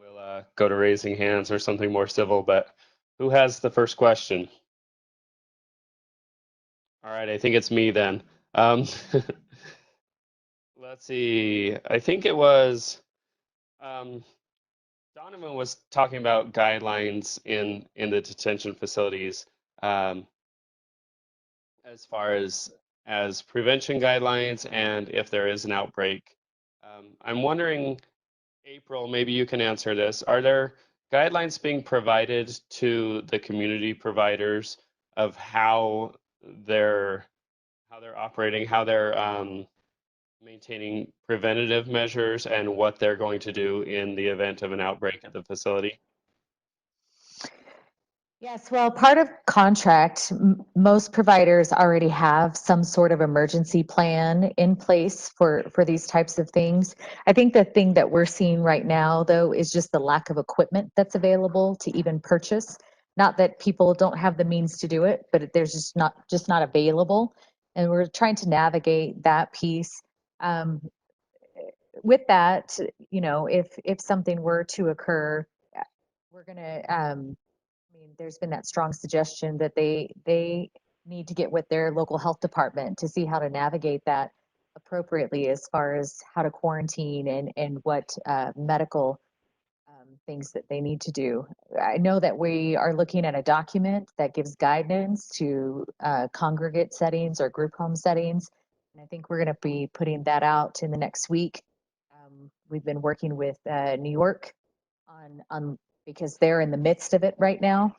we'll go to raising hands or something more civil. But who has the first question? All right, I think it's me then. Let's see. I think it was Donovan was talking about guidelines in the detention facilities. As far as prevention guidelines and if there is an outbreak. I'm wondering, April, maybe you can answer this. Are there guidelines being provided to the community providers of how they're operating, how they're maintaining preventative measures, and what they're going to do in the event of an outbreak at the facility? Yes, well, part of contract, most providers already have some sort of emergency plan in place for these types of things. I think the thing that we're seeing right now, though, is just the lack of equipment that's available to even purchase. Not that people don't have the means to do it, but there's just not available. And we're trying to navigate that piece. With that, if something were to occur, we're gonna. There's been that strong suggestion that they need to get with their local health department to see how to navigate that appropriately as far as how to quarantine and what medical things that they need to do. I know that we are looking at a document that gives guidance to congregate settings or group home settings. And I think we're going to be putting that out in the next week. We've been working with New York on because they're in the midst of it right now.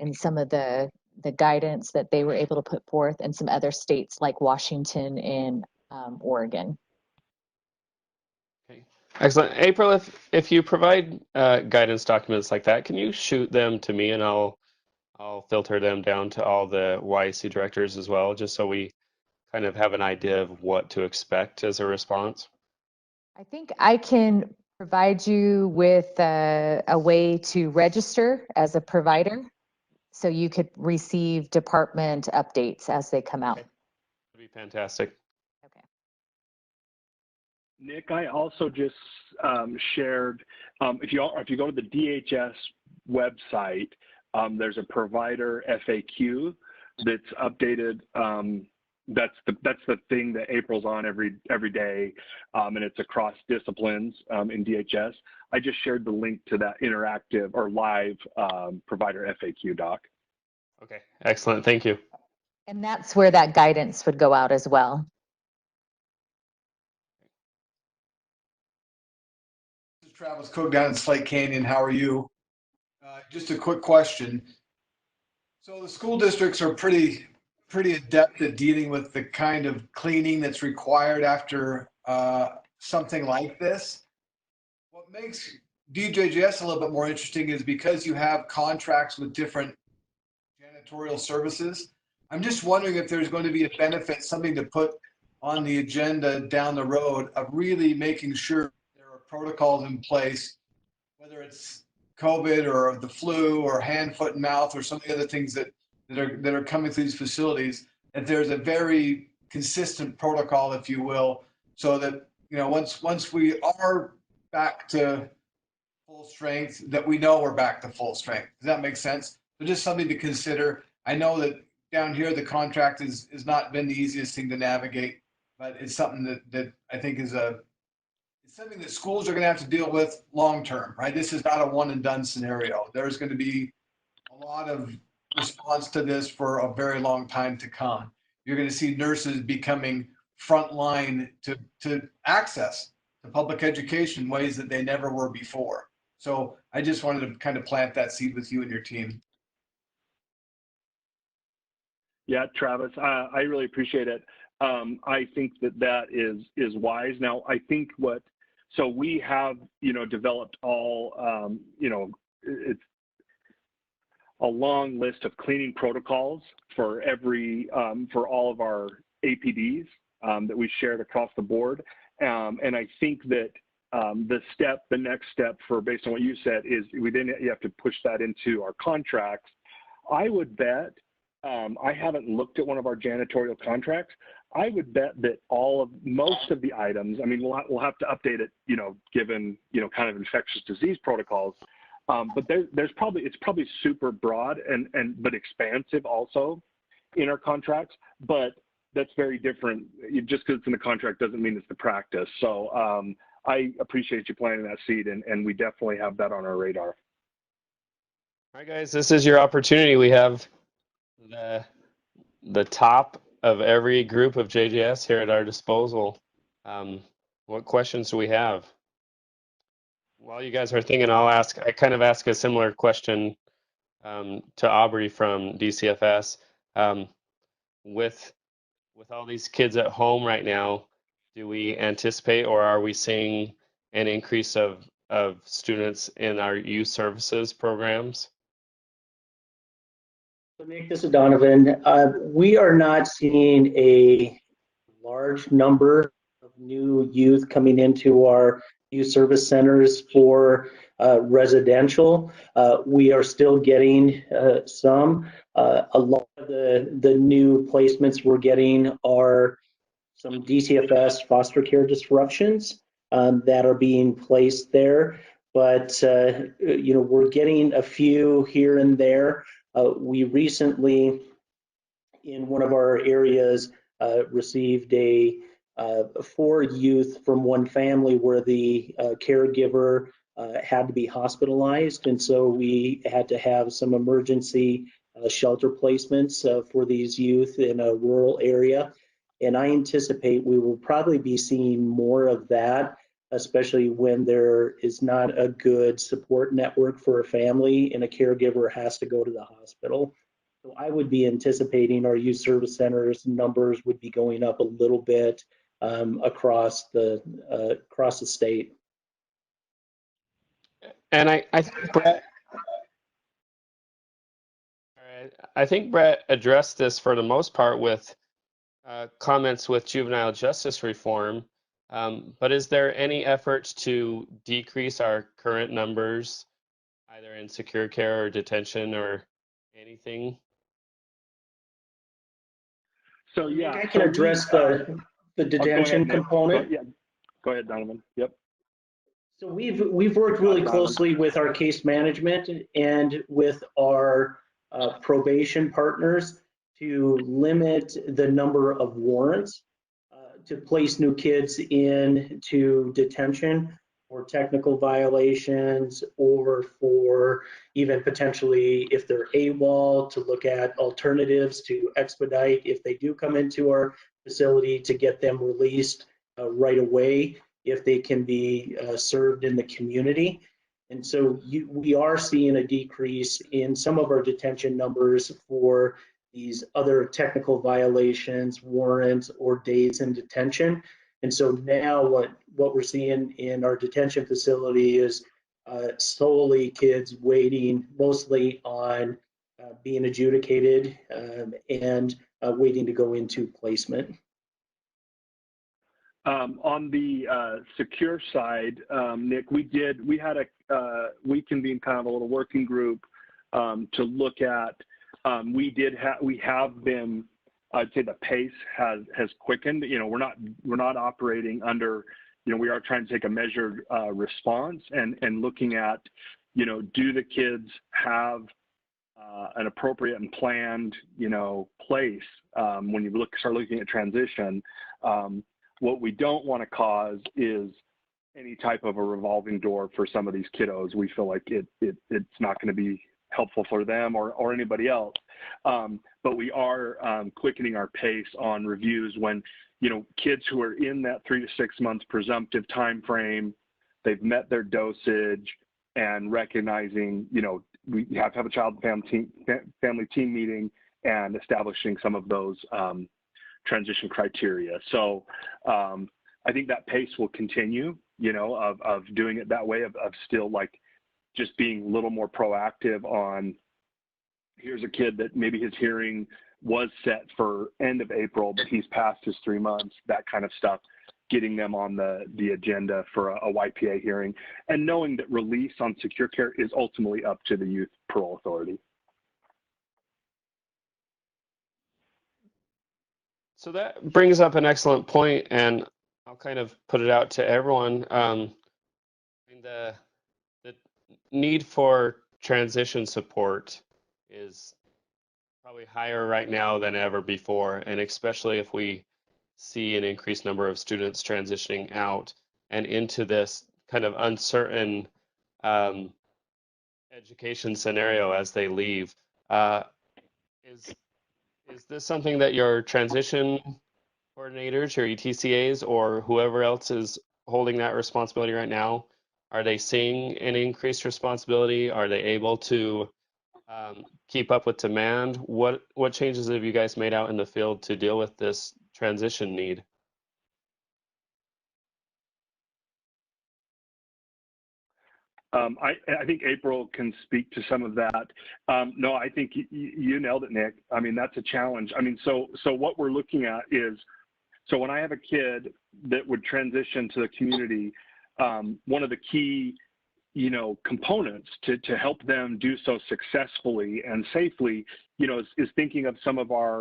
And some of the guidance that they were able to put forth, and some other states like Washington and Oregon. Okay, excellent. April, if you provide guidance documents like that, can you shoot them to me, and I'll filter them down to all the YIC directors as well, just so we kind of have an idea of what to expect as a response? I think I can provide you with a way to register as a provider, so you could receive department updates as they come out. Okay. That'd be fantastic. Okay. Nick, I also just shared, if you go to the DHS website, there's a provider FAQ that's updated. That's the thing that April's on every day, and it's across disciplines in DHS. I just shared the link to that interactive or live provider FAQ doc. Okay, excellent. Thank you. And that's where that guidance would go out as well. This is Travis Cook down in Slate Canyon. How are you? Just a quick question. So the school districts are pretty adept at dealing with the kind of cleaning that's required after something like this. What makes DJJS a little bit more interesting is because you have contracts with different janitorial services. I'm just wondering if there's going to be a benefit, something to put on the agenda down the road of really making sure there are protocols in place, whether it's COVID or the flu or hand, foot, and mouth or some of the other things that are coming through these facilities, that there's a very consistent protocol, if you will, so that, you know, once we are back to full strength, that we know we're back to full strength. Does that make sense? So just something to consider. I know that down here the contract has not been the easiest thing to navigate, but it's something that I think is it's something that schools are going to have to deal with long term, right? This is not a one and done scenario. There's going to be a lot of response to this for a very long time to come. You're going to see nurses becoming frontline to access to public education in ways that they never were before. So I just wanted to kind of plant that seed with you and your team. Yeah, Travis, I really appreciate it. I think that is wise. Now, I think so we have, developed all, it's a long list of cleaning protocols for for all of our APDs that we shared across the board. And I think that the next step based on what you said is you have to push that into our contracts. I would bet, I haven't looked at one of our janitorial contracts. I would bet that most of the items, I mean, we'll have to update it, given, kind of infectious disease protocols. But it's probably super broad but expansive also in our contracts, but that's very different. Just because it's in the contract doesn't mean it's the practice. So I appreciate you planting that seed, and we definitely have that on our radar. All right, guys, this is your opportunity. We have the top of every group of JJS here at our disposal. What questions do we have? While you guys are thinking, I kind of ask a similar question to Aubrey from DCFS. With all these kids at home right now, do we anticipate or are we seeing an increase of students in our youth services programs? So Nick, this is Donovan. We are not seeing a large number of new youth coming into our youth service centers for residential. We are still getting some. A lot of the new placements we're getting are some DCFS foster care disruptions that are being placed there. But, we're getting a few here and there. We recently, in one of our areas, received 4 youth from one family where the caregiver had to be hospitalized, and so we had to have some emergency shelter placements for these youth in a rural area. And I anticipate we will probably be seeing more of that, especially when there is not a good support network for a family and a caregiver has to go to the hospital. So I would be anticipating our youth service centers numbers would be going up a little bit across the state. And I think Brett addressed this for the most part with comments with juvenile justice reform. But is there any efforts to decrease our current numbers, either in secure care or detention or anything? So yeah, I can address the detention component. Go ahead, Donovan. Yep. So we've worked really closely with our case management and with our probation partners to limit the number of warrants to place new kids into detention for technical violations, or for even potentially, if they're AWOL, to look at alternatives to expedite if they do come into our facility, to get them released right away if they can be served in the community. And so we are seeing a decrease in some of our detention numbers for these other technical violations, warrants, or days in detention. And so now what we're seeing in our detention facility is solely kids waiting mostly on being adjudicated and waiting to go into placement. On the secure side, Nick, we convened kind of a little working group to look at. We have been. I'd say the pace has quickened. You know, we're not operating under. You know, we are trying to take a measured response and looking at, you know, do the kids have an appropriate and planned, you know, place when you start looking at transition. What we don't want to cause is any type of a revolving door for some of these kiddos. We feel like it's not going to be helpful for them or anybody else. But we are quickening our pace on reviews when, you know, kids who are in that 3 to 6 months presumptive time frame, they've met their dosage, and recognizing, you know, we have to have a child and family team meeting and establishing some of those transition criteria. So I think that pace will continue, you know, of doing it that way, of still like just being a little more proactive on, here's a kid that maybe his hearing was set for end of April, but he's past his 3 months, that kind of stuff, getting them on the agenda for a YPA hearing, and knowing that release on secure care is ultimately up to the youth parole authority. So that brings up an excellent point, and I'll kind of put it out to everyone. The need for transition support is probably higher right now than ever before, and especially if we see an increased number of students transitioning out and into this kind of uncertain education scenario as they leave. Is this something that your transition coordinators, your ETCAs, or whoever else is holding that responsibility right now, are they seeing an increased responsibility? Are they able to keep up with demand? What changes have you guys made out in the field to deal with this transition need? I think April can speak to some of that. No, I think you nailed it, Nick. I mean, that's a challenge. I mean, so what we're looking at is, so when I have a kid that would transition to the community, one of the key, you know, components to help them do so successfully and safely, you know, is thinking of some of our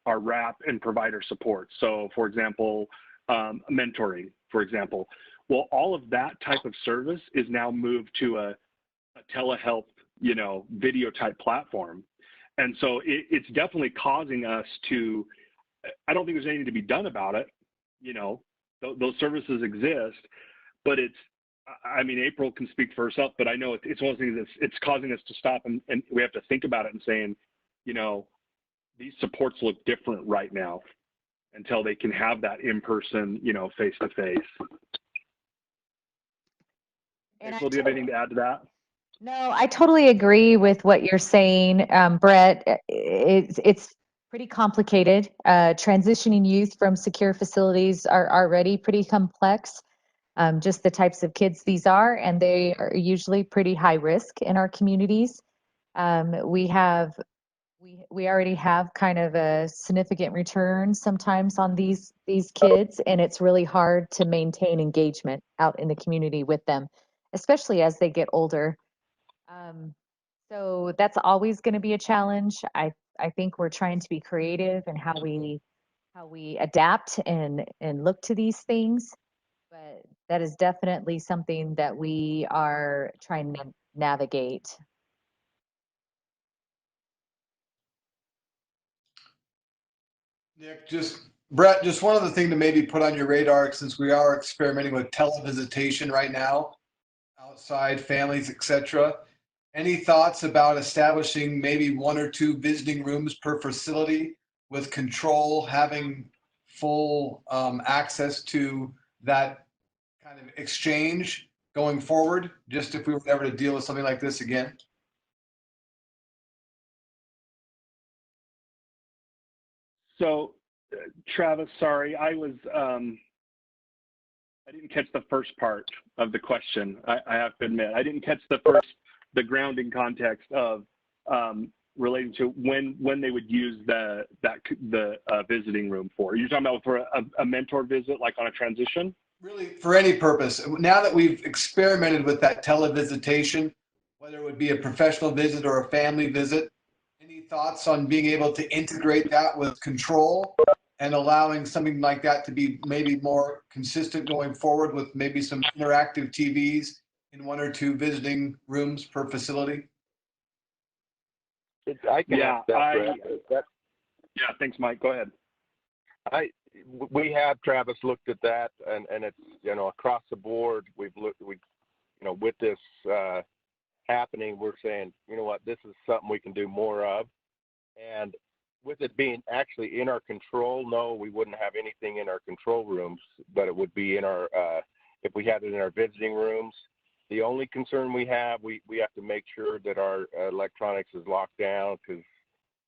RAP and provider support. So, for example, mentoring, for example. Well, all of that type of service is now moved to a telehealth, you know, video type platform. And so it's definitely causing us to, I don't think there's anything to be done about it. You know, those services exist, but I mean, April can speak for herself, but I know it's one of the things it's causing us to stop and we have to think about it and saying, you know, these supports look different right now until they can have that in-person, you know, face-to-face. April, do you have anything to add to that? No, I totally agree with what you're saying, Brett. It's pretty complicated. Transitioning youth from secure facilities are already pretty complex. Just the types of kids these are, and they are usually pretty high risk in our communities. We already have kind of a significant return sometimes on these kids, and it's really hard to maintain engagement out in the community with them, especially as they get older. So that's always going to be a challenge. I think we're trying to be creative in how we adapt and look to these things. but that is definitely something that we are trying to navigate. Nick, Brett, just one other thing to maybe put on your radar, since we are experimenting with televisitation right now, outside families, etc. Any thoughts about establishing maybe 1 or 2 visiting rooms per facility with control, having full access to that kind of exchange going forward, just if we were ever to deal with something like this again? So, Travis, sorry, I didn't catch the first part of the question. I have to admit, I didn't catch the grounding context of relating to when they would use the visiting room for. You're talking about for a mentor visit, like on a transition? Really, for any purpose. Now that we've experimented with that televisitation, whether it would be a professional visit or a family visit, any thoughts on being able to integrate that with control and allowing something like that to be maybe more consistent going forward with maybe some interactive TVs in 1 or 2 visiting rooms per facility? I can Yeah, answer that, Brett. Yeah, thanks, Mike. Go ahead. We have, Travis, looked at that, and it's, across the board, with this happening, we're saying, this is something we can do more of. And with it being actually in our control, no, we wouldn't have anything in our control rooms, but it would be in our, if we had it in our visiting rooms. The only concern we have to make sure that our electronics is locked down,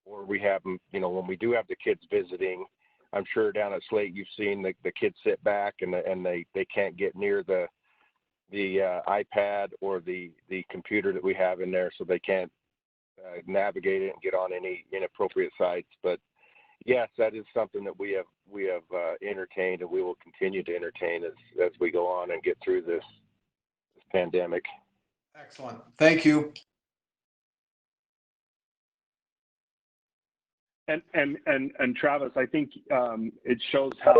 or we have them, when we do have the kids visiting, I'm sure down at Slate you've seen the kids sit back and they can't get near the iPad or the computer that we have in there, so they can't navigate it and get on any inappropriate sites. But yes, that is something that we have entertained, and we will continue to entertain as we go on and get through this pandemic. Excellent. Thank you. And Travis, I think it shows how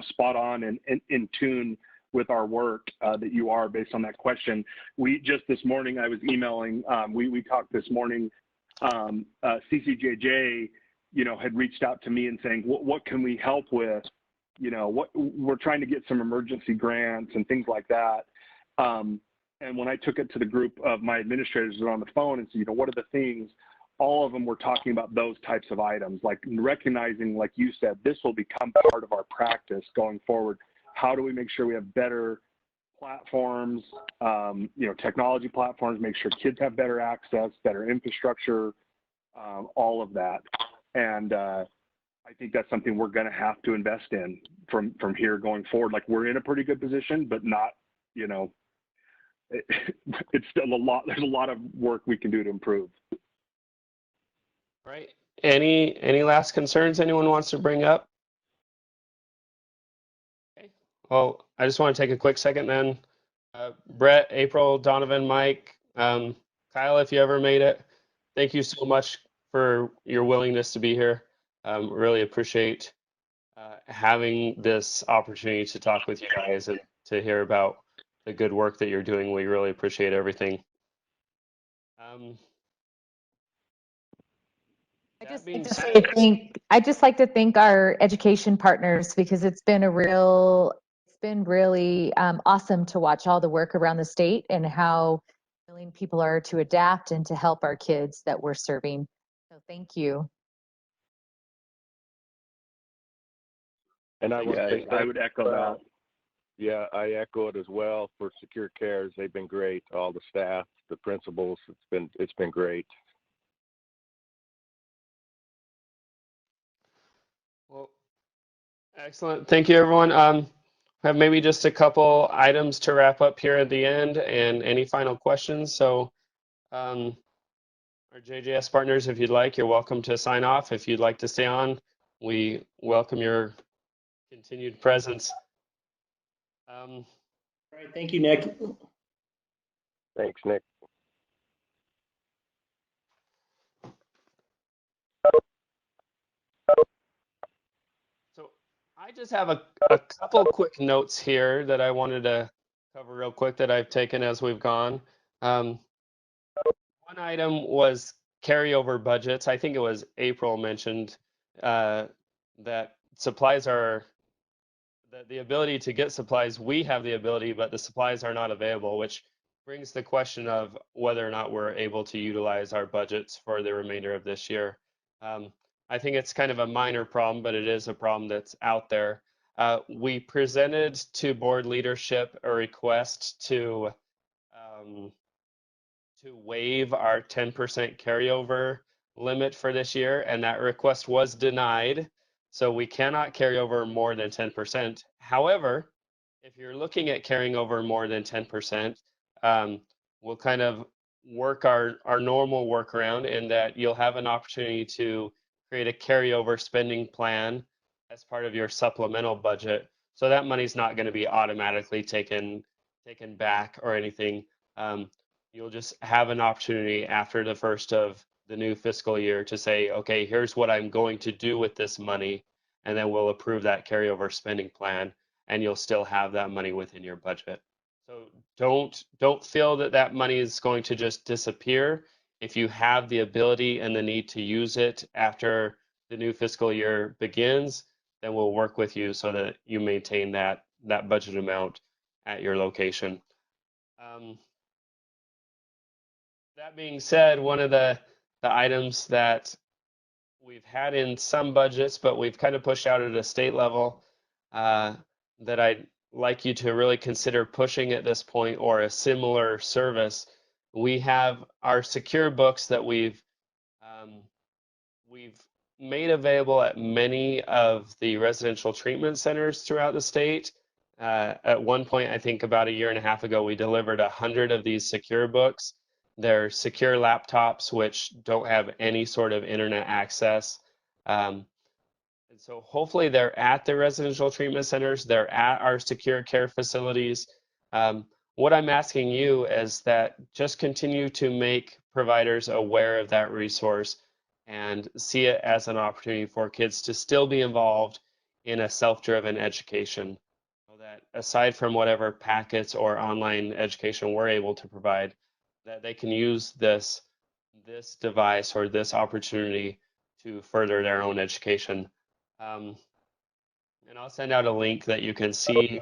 spot on and in tune with our work that you are based on that question. We just this morning, I was emailing. We talked this morning. CCJJ, had reached out to me and saying, what can we help with? What we're trying to get some emergency grants and things like that. And when I took it to the group of my administrators on the phone and said, what are the things? All of them were talking about those types of items, like recognizing, like you said, this will become part of our practice going forward. How do we make sure we have better platforms, technology platforms, make sure kids have better access, better infrastructure, all of that. And I think that's something we're going to have to invest in from here going forward. Like, we're in a pretty good position, but not, it's still a lot. There's a lot of work we can do to improve. Right. Any last concerns anyone wants to bring up? Okay. Well, I just want to take a quick second then. Brett, April, Donovan, Mike, Kyle, if you ever made it, thank you so much for your willingness to be here. Really appreciate having this opportunity to talk with you guys and to hear about the good work that you're doing. We really appreciate everything. I'd just like to thank our education partners, because it's been really awesome to watch all the work around the state and how willing people are to adapt and to help our kids that we're serving. So thank you. And I would echo that. Yeah, I echo it as well for Secure Cares. They've been great. All the staff, the principals, it's been great. Well, excellent. Thank you, everyone. Have maybe just a couple items to wrap up here at the end, and any final questions. So our JJS partners, if you'd like, you're welcome to sign off. If you'd like to stay on, we welcome your continued presence. All right, thank you, Nick. Thanks, Nick. So I just have a couple quick notes here that I wanted to cover real quick that I've taken as we've gone. One item was carryover budgets. I think it was April mentioned that supplies are the ability to get supplies. We have the ability, but the supplies are not available, which brings the question of whether or not we're able to utilize our budgets for the remainder of this year. I think it's kind of a minor problem, but it is a problem that's out there. We presented to board leadership a request to waive our 10% carryover limit for this year, and that request was denied. So we cannot carry over more than 10%. However, if you're looking at carrying over more than 10%, we'll kind of work our normal workaround in that you'll have an opportunity to create a carryover spending plan as part of your supplemental budget. So that money's not going to be automatically taken back or anything. You'll just have an opportunity after the first of the new fiscal year to say, okay, here's what I'm going to do with this money, and then we'll approve that carryover spending plan, and you'll still have that money within your budget. So don't feel that that money is going to just disappear. If you have the ability and the need to use it after the new fiscal year begins, then we'll work with you so that you maintain that budget amount at your location. That being said, one of the items that we've had in some budgets, but we've kind of pushed out at a state level, that I'd like you to really consider pushing at this point, or a similar service. We have our secure books that we've made available at many of the residential treatment centers throughout the state. At one point, I think about a year and a half ago, we delivered 100 of these secure books. They're secure laptops which don't have any sort of internet access. And so hopefully they're at the residential treatment centers, they're at our secure care facilities. What I'm asking you is that just continue to make providers aware of that resource and see it as an opportunity for kids to still be involved in a self-driven education. So that aside from whatever packets or online education we're able to provide, that they can use this device or this opportunity to further their own education. And I'll send out a link that you can see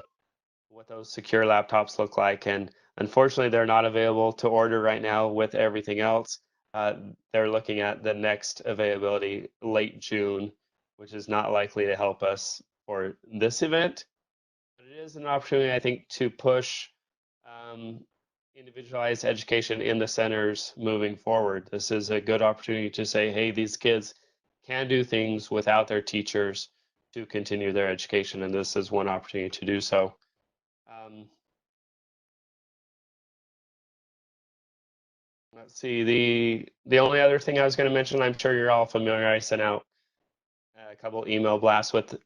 what those secure laptops look like. And unfortunately, they're not available to order right now with everything else. They're looking at the next availability late June, which is not likely to help us for this event. But it is an opportunity, I think, to push individualized education in the centers moving forward. This is a good opportunity to say, hey, these kids can do things without their teachers to continue their education, and this is one opportunity to do so. Let's see, the only other thing I was going to mention, I'm sure you're all familiar, I sent out a couple email blasts with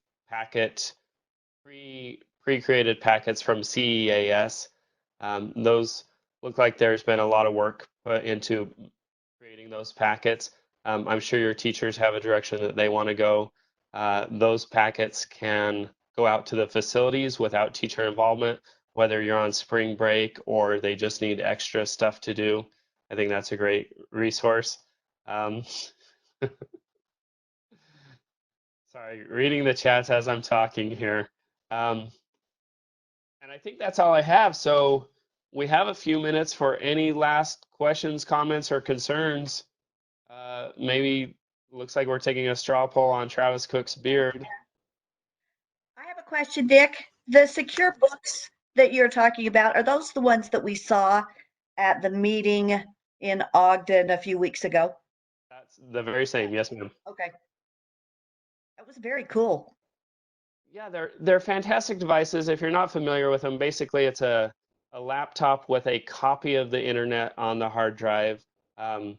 pre-created packets from CEAS. Those look like there's been a lot of work put into creating those packets. I'm sure your teachers have a direction that they want to go. Those packets can go out to the facilities without teacher involvement, whether you're on spring break or they just need extra stuff to do. I think that's a great resource. Sorry, reading the chats as I'm talking here. And I think that's all I have. So we have a few minutes for any last questions, comments, or concerns. Maybe looks like we're taking a straw poll on Travis Cook's beard. I have a question, Dick. The secure books that you're talking about, are those the ones that we saw at the meeting in Ogden a few weeks ago? That's the very same. Yes, ma'am. Okay. That was very cool. Yeah, they're fantastic devices. If you're not familiar with them, basically it's a laptop with a copy of the internet on the hard drive, a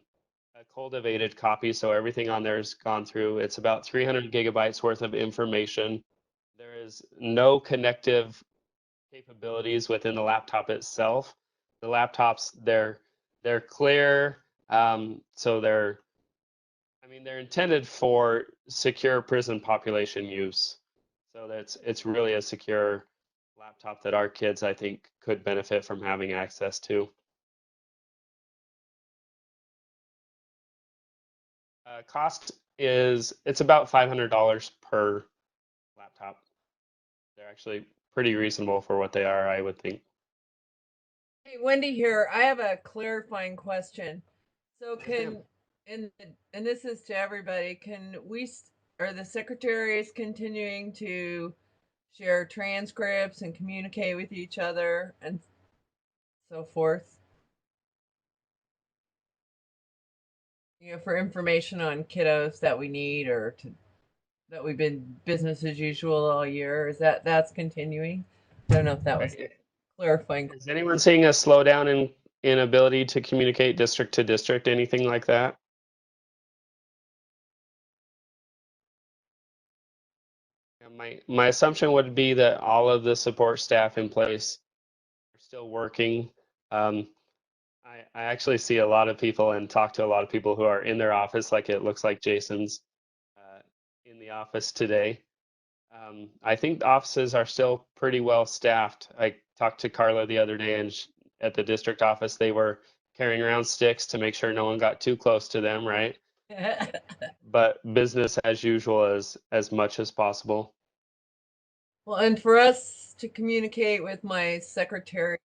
cultivated copy, so everything on there is gone through. It's about 300 gigabytes worth of information. There is no connective capabilities within the laptop itself. The laptops, they're clear, so they're intended for secure prison population use. So it's really a secure laptop that our kids, I think, could benefit from having access to. Cost is, it's about $500 per laptop. They're actually pretty reasonable for what they are, I would think. Hey, Wendy here. I have a clarifying question. So and this is to everybody, are the secretaries continuing to share transcripts and communicate with each other and so forth? You know, for information on kiddos that we need or that we've been business as usual all year. Is that's continuing? I don't know if that was clarifying. Is anyone seeing a slowdown in ability to communicate district to district, anything like that? My assumption would be that all of the support staff in place are still working. I actually see a lot of people and talk to a lot of people who are in their office, like it looks like Jason's in the office today. I think the offices are still pretty well staffed. I talked to Carla the other day, and at the district office, they were carrying around sticks to make sure no one got too close to them, right? But business as usual as much as possible. Well, and for us to communicate with my secretary,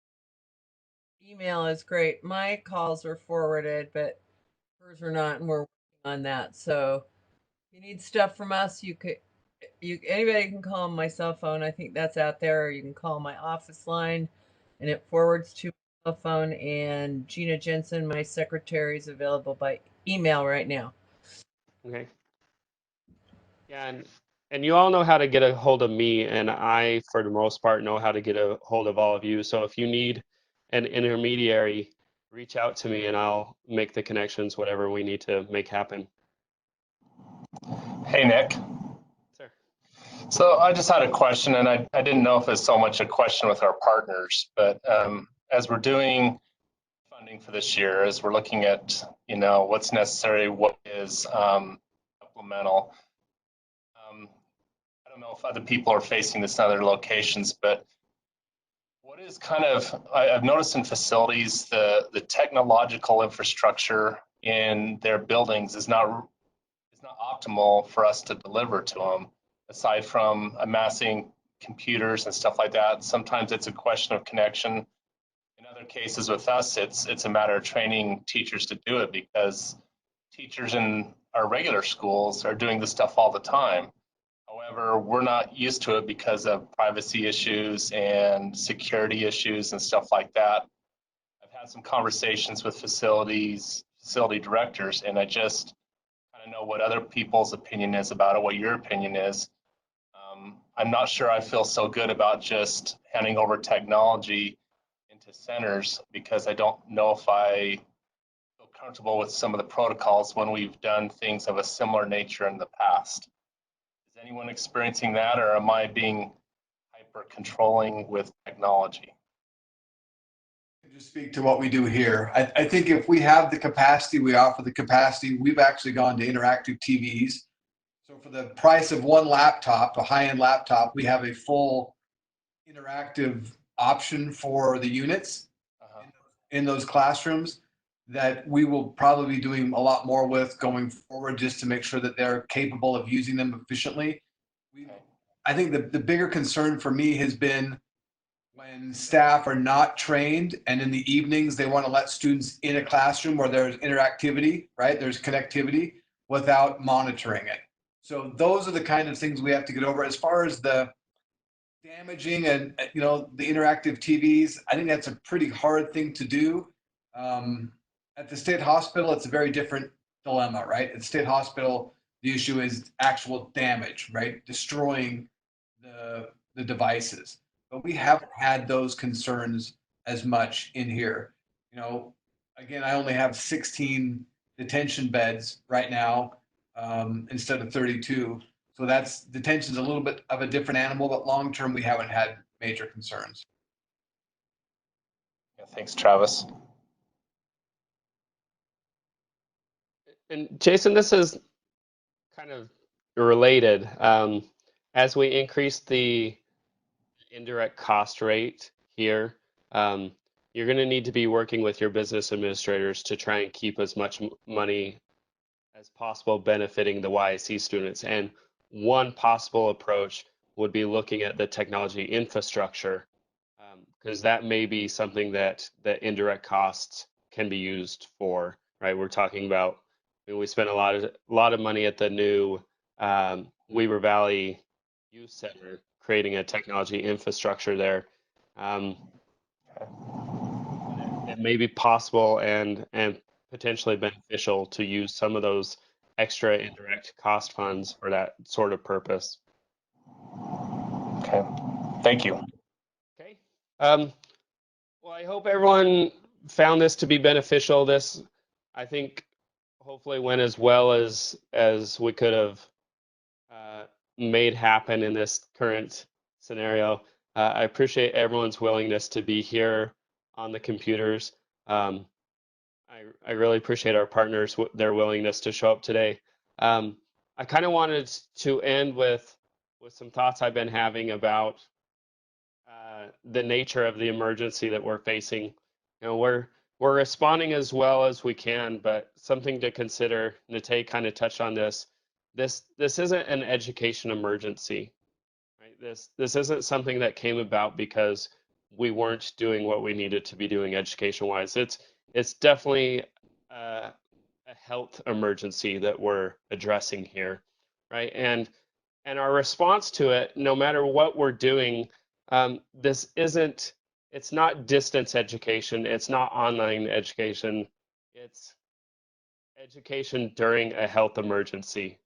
email is great. My calls are forwarded, but hers are not, and we're working on that. So if you need stuff from us, anybody can call my cell phone. I think that's out there, or you can call my office line, and it forwards to my cell phone. And Gina Jensen, my secretary, is available by email right now. Okay. Yeah, and you all know how to get a hold of me, and I, for the most part, know how to get a hold of all of you. So if you need an intermediary, reach out to me and I'll make the connections, whatever we need to make happen. Hey, Nick. Sir. So I just had a question, and I didn't know if it's so much a question with our partners, but as we're doing funding for this year, as we're looking at, you know, what's necessary, what is supplemental. I don't know if other people are facing this in other locations, but what is kind of, I've noticed in facilities, the technological infrastructure in their buildings is not optimal for us to deliver to them, aside from amassing computers and stuff like that. Sometimes it's a question of connection. In other cases with us, it's a matter of training teachers to do it, because teachers in our regular schools are doing this stuff all the time. However, we're not used to it because of privacy issues and security issues and stuff like that. I've had some conversations with facility directors, and I just kind of know what other people's opinion is about it, what your opinion is. I'm not sure I feel so good about just handing over technology into centers, because I don't know if I feel comfortable with some of the protocols when we've done things of a similar nature in the past. Is anyone experiencing that, or am I being hyper controlling with technology? Just speak to what we do here. I think if we have the capacity, we offer the capacity. We've actually gone to interactive TVs. So for the price of one laptop, a high-end laptop, we have a full interactive option for the units in those classrooms that we will probably be doing a lot more with going forward, just to make sure that they're capable of using them efficiently. I think the bigger concern for me has been when staff are not trained, and in the evenings they want to let students in a classroom where there's interactivity, right? There's connectivity without monitoring it. So those are the kind of things we have to get over. As far as the damaging and, you know, the interactive TVs, I think that's a pretty hard thing to do. At the state hospital, it's a very different dilemma, right? At the state hospital, the issue is actual damage, right? Destroying the devices. But we haven't had those concerns as much in here. You know, again, I only have 16 detention beds right now, instead of 32. So that's, detention's a little bit of a different animal, but long-term, we haven't had major concerns. Yeah, thanks, Travis. And Jason, this is kind of related. as we increase the indirect cost rate here, you're going to need to be working with your business administrators to try and keep as much money as possible benefiting the YIC students. And one possible approach would be looking at the technology infrastructure, because that may be something that indirect costs can be used for, right? We're talking about, we spent a lot of money at the new Weber Valley Youth Center, creating a technology infrastructure there. It may be possible and potentially beneficial to use some of those extra indirect cost funds for that sort of purpose. Okay, thank you. Okay. Well, I hope everyone found this to be beneficial. This, I think, hopefully went as well as we could have made happen in this current scenario. I appreciate everyone's willingness to be here on the computers. I really appreciate our partners, their willingness to show up today. I kind of wanted to end with some thoughts I've been having about the nature of the emergency that we're facing. You know, we're responding as well as we can, but something to consider. Naté kind of touched on this. This isn't an education emergency, right? This isn't something that came about because we weren't doing what we needed to be doing education-wise. It's definitely a health emergency that we're addressing here, right? And our response to it, no matter what we're doing, it's not distance education, it's not online education, it's education during a health emergency,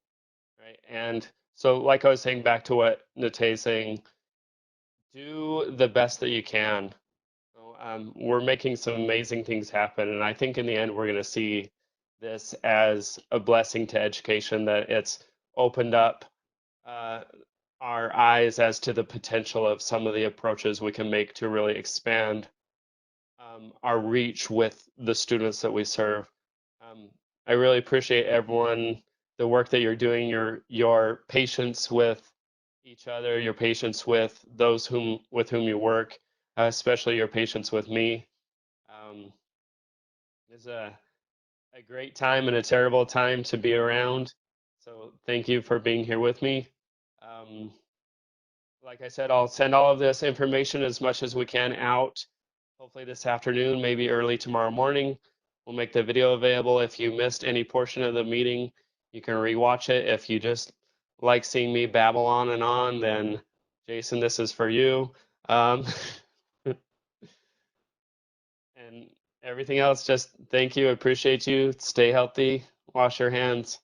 right? And so, like I was saying, back to what Naté's saying, do the best that you can. We're making some amazing things happen, and I think in the end we're going to see this as a blessing to education, that it's opened up our eyes as to the potential of some of the approaches we can make to really expand our reach with the students that we serve. I really appreciate everyone, the work that you're doing, your patience with each other, your patience with those with whom you work, especially your patience with me. It's a great time and a terrible time to be around. So thank you for being here with me. Like I said, I'll send all of this information as much as we can out, hopefully this afternoon, maybe early tomorrow morning. We'll make the video available. If you missed any portion of the meeting, you can rewatch it. If you just like seeing me babble on and on, then Jason, this is for you. And everything else, just thank you, appreciate you. Stay healthy, wash your hands.